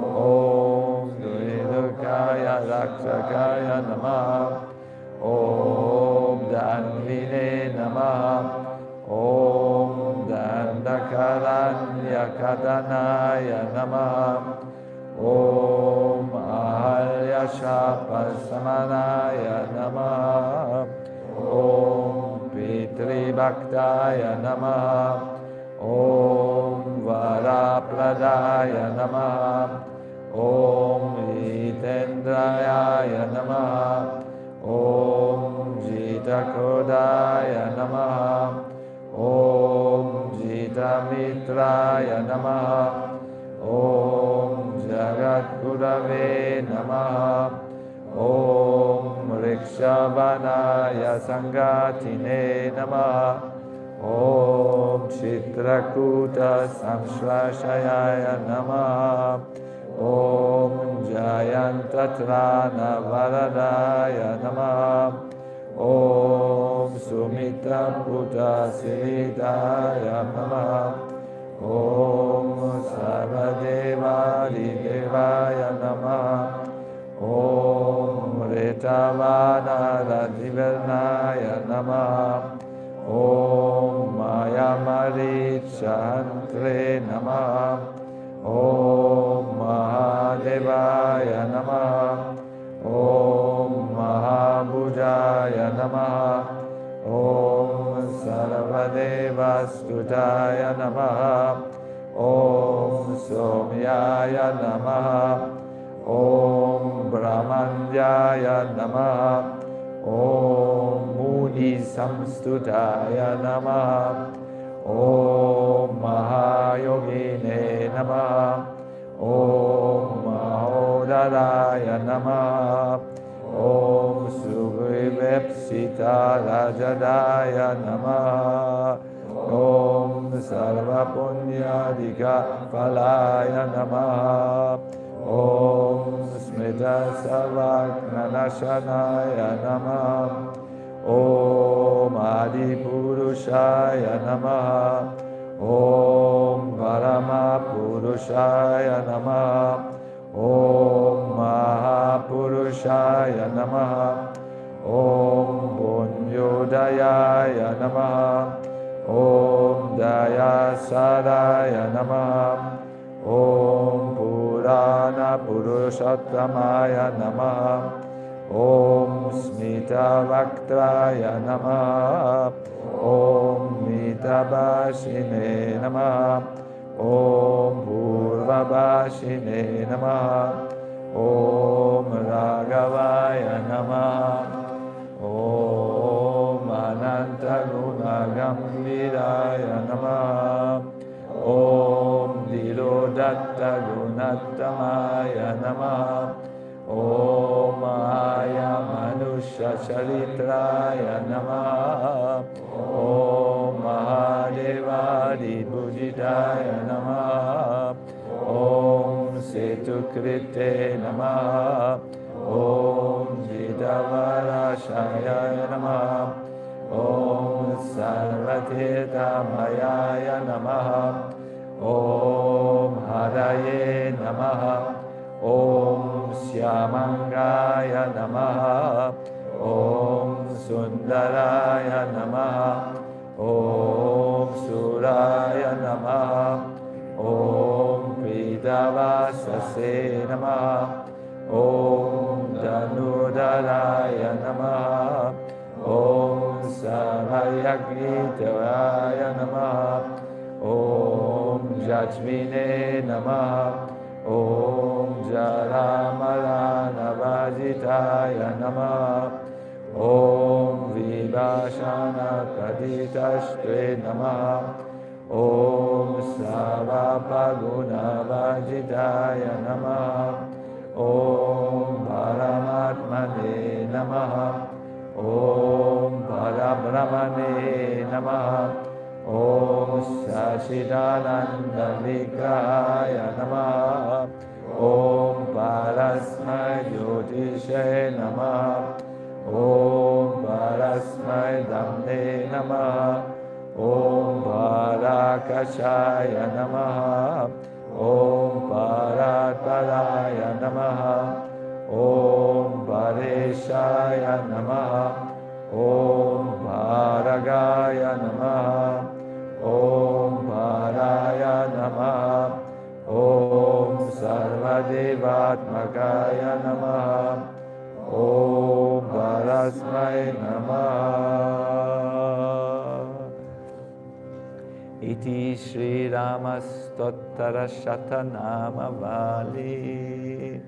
Om Duridukaya Rakshakaya Namaha. Om Danvine Namaha. Om Dandakaranya Kadanaya Namaha. Om Aharyashapasamanaya Namaha. Om Pitri Bhaktaya Namaha. Om Varapradaya Namaha. Om Jitendraya Namaha. Om Jitakodaya Namaha. Om Jitamitraya Namaha. Om Jagatgurave Namaha. Om Rikshavanaya Sangatine Namaha. Om Chitrakuta Samshrashayaya Namaha. Om Jayantatrana Varadaya Namaha. Om Sumitra Puta Siddhaya Namaha. Om Sarvadeva Devaya Namaha. Om Retavana Radivernaya Namaha. Om Mayamarichahantre Namaha. Om Mahadevaya Namaha. Om Mahabhujaya Namaha. Om Sarvadeva Stutaya Namaha. Om Somyaya Namaha. Om Brahmanyaya Namaha. Om Muni Samstutaya Namaha. Om Mahayogine Namaha. Om Mahodaraya Namaha. Om Sugriva Sita Rajadaya Namaha. Om Sarva Punyadika Falaya Namaha. Om Smita Savaknanashanaya Namaha. Om Adipurushaya Namaha. Om Parama Purushaya Namaha. Om Mahapurushaya Namaha. Om Punyodayaya Namaha. Om Dayasaraya Namaha. Om Purana Purushottamaya Namaha. Om Smita Vaktraya Namaha. Om Mitabashine Namaha. Om Purvabashine Namaha. Om Raghavaya Namaha. Om Ananta Guna Gambiraya Namaha. Purnattamaya Namaha Om Maya Manusha Charitraya Namaha Om Mahadevadi Bujitaya Namaha Om Setukrite Namaha Om Jidavarashaya Namaha Om Sarvatirtha Mayaya Namaha Om Haraye Namaha Om Syamangaya Namaha Om Sundaraya Namaha Om Suraya Namaha Om Pidavasase Namaha Om Danudaraya Namaha Om Sarvayagnitavaya Namaha Om Jajmine Namaha Om Jaramarana Namaha Om Vibhishana Kaditashve Namaha Om Savapaguna Vajitaya Namaha Om Paramatmane Namaha Om Parabrahmane Namaha Om Sacinandana Vigrahaya Namaha Om Parasmai Jyotishe Namaha Om Parasmai Dhamne Namaha Om Parakashaya Namaha Om Paratparaya Namaha Om Pareshaya Namaha Om Bharagaya Namaha Om Bharaya Namaha Om Sarvadevatmakaya Namaha Om Parasmai Namaha Iti Shri Ramastottara Shatanama Vali.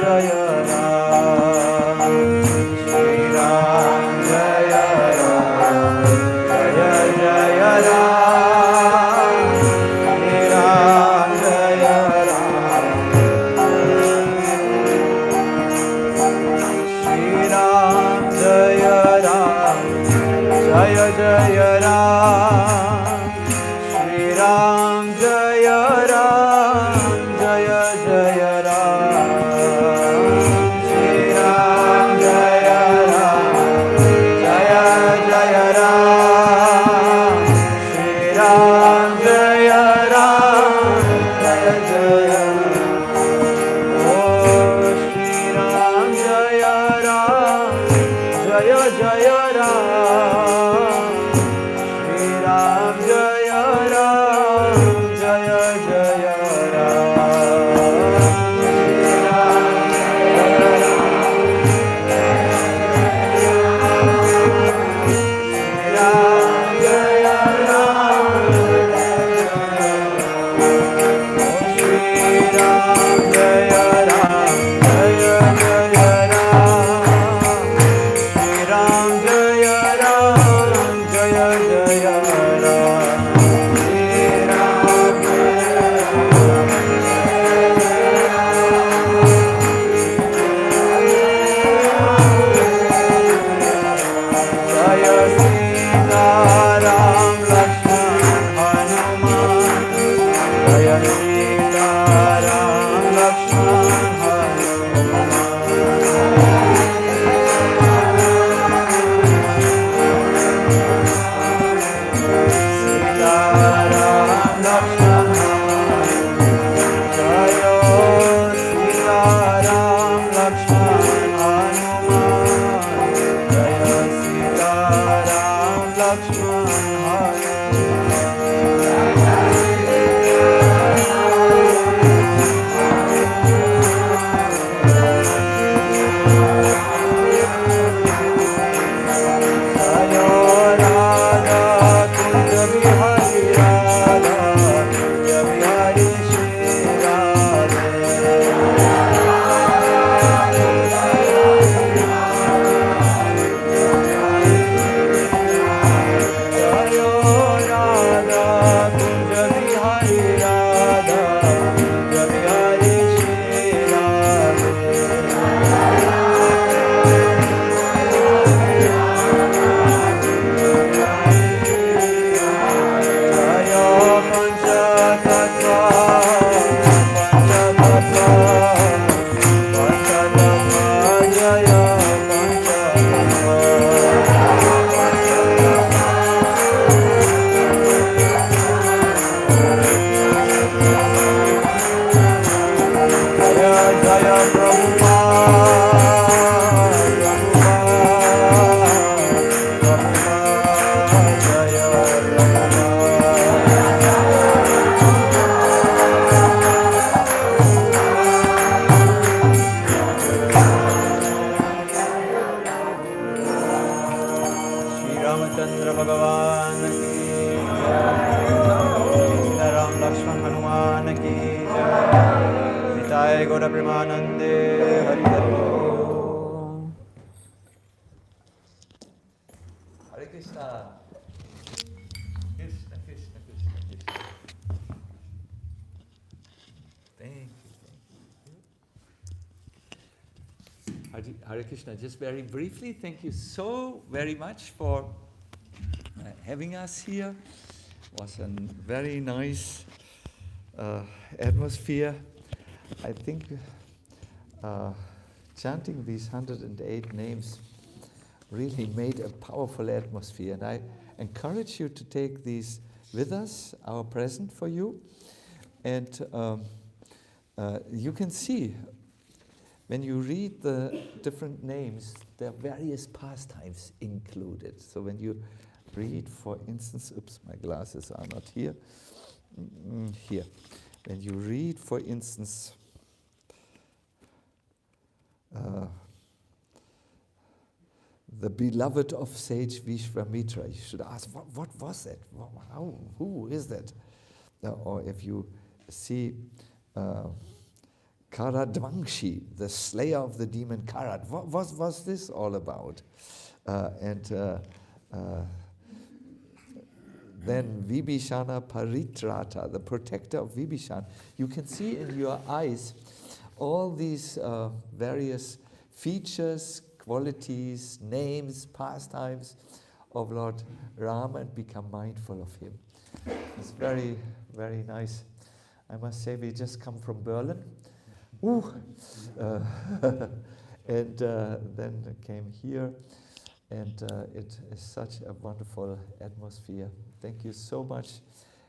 Jaya Nitai Gaura Premanande Hari Hari Om. Hare Krishna. Krishna, Krishna, Krishna, Krishna. Thank you. Hare Krishna. Just very briefly, thank you so very much for having us here. It was a very nice atmosphere. I think chanting these 108 names really made a powerful atmosphere, and I encourage you to take these with us, our present for you. And you can see, when you read the different names, there are various pastimes included. So when you read, for instance, oops, my glasses are not here, here. When you read, for instance, the beloved of sage Vishwamitra, you should ask, what was that? Who is that? Or if you see Karadvangshi, the slayer of the demon Karad, what was this all about? Then Vibhishana Paritrata, the protector of Vibhishana. You can see in your eyes all these various features, qualities, names, pastimes of Lord Rama, and become mindful of him. It's very, very nice. I must say, we just come from Berlin. And then came here, and it is such a wonderful atmosphere. Thank you so much.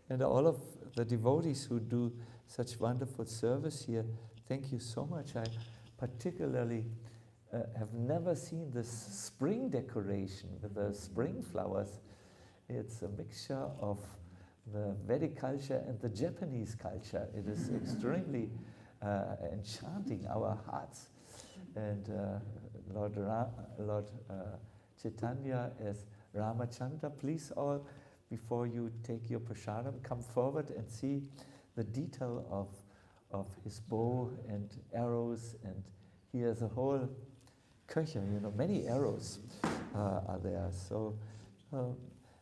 And all of the devotees who do such wonderful service here, thank you so much. I particularly have never seen this spring decoration with the spring flowers. It's a mixture of the Vedic culture and the Japanese culture. It is extremely enchanting our hearts. And Lord Chaitanya as Ramachandra, please all, before you take your prasadam, come forward and see the detail of his bow and arrows. And he has a whole köcher, many arrows are there. So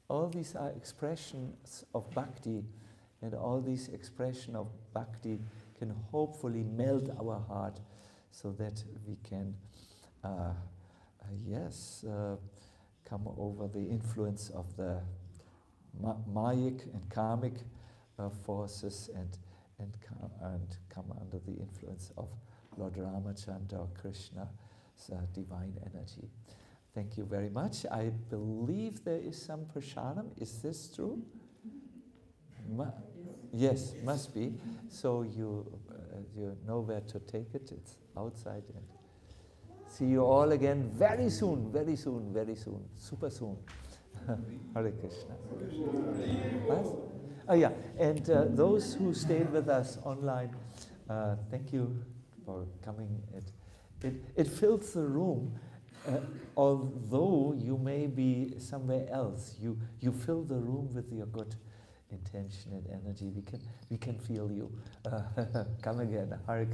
all these are expressions of bhakti, and all these expressions of bhakti can hopefully melt our heart so that we can, come over the influence of the Mayic and karmic forces and come under the influence of Lord Ramachandra or Krishna's divine energy. Thank you very much. I believe there is some prasadam. Is this true? Yes, must be. So you know where to take it. It's outside. And see you all again very soon, very soon, very soon, super soon. Hare Krishna. What? Oh yeah, and those who stayed with us online, thank you for coming. It fills the room. Although you may be somewhere else, you fill the room with your good intention and energy. We can feel you. Come again. Hare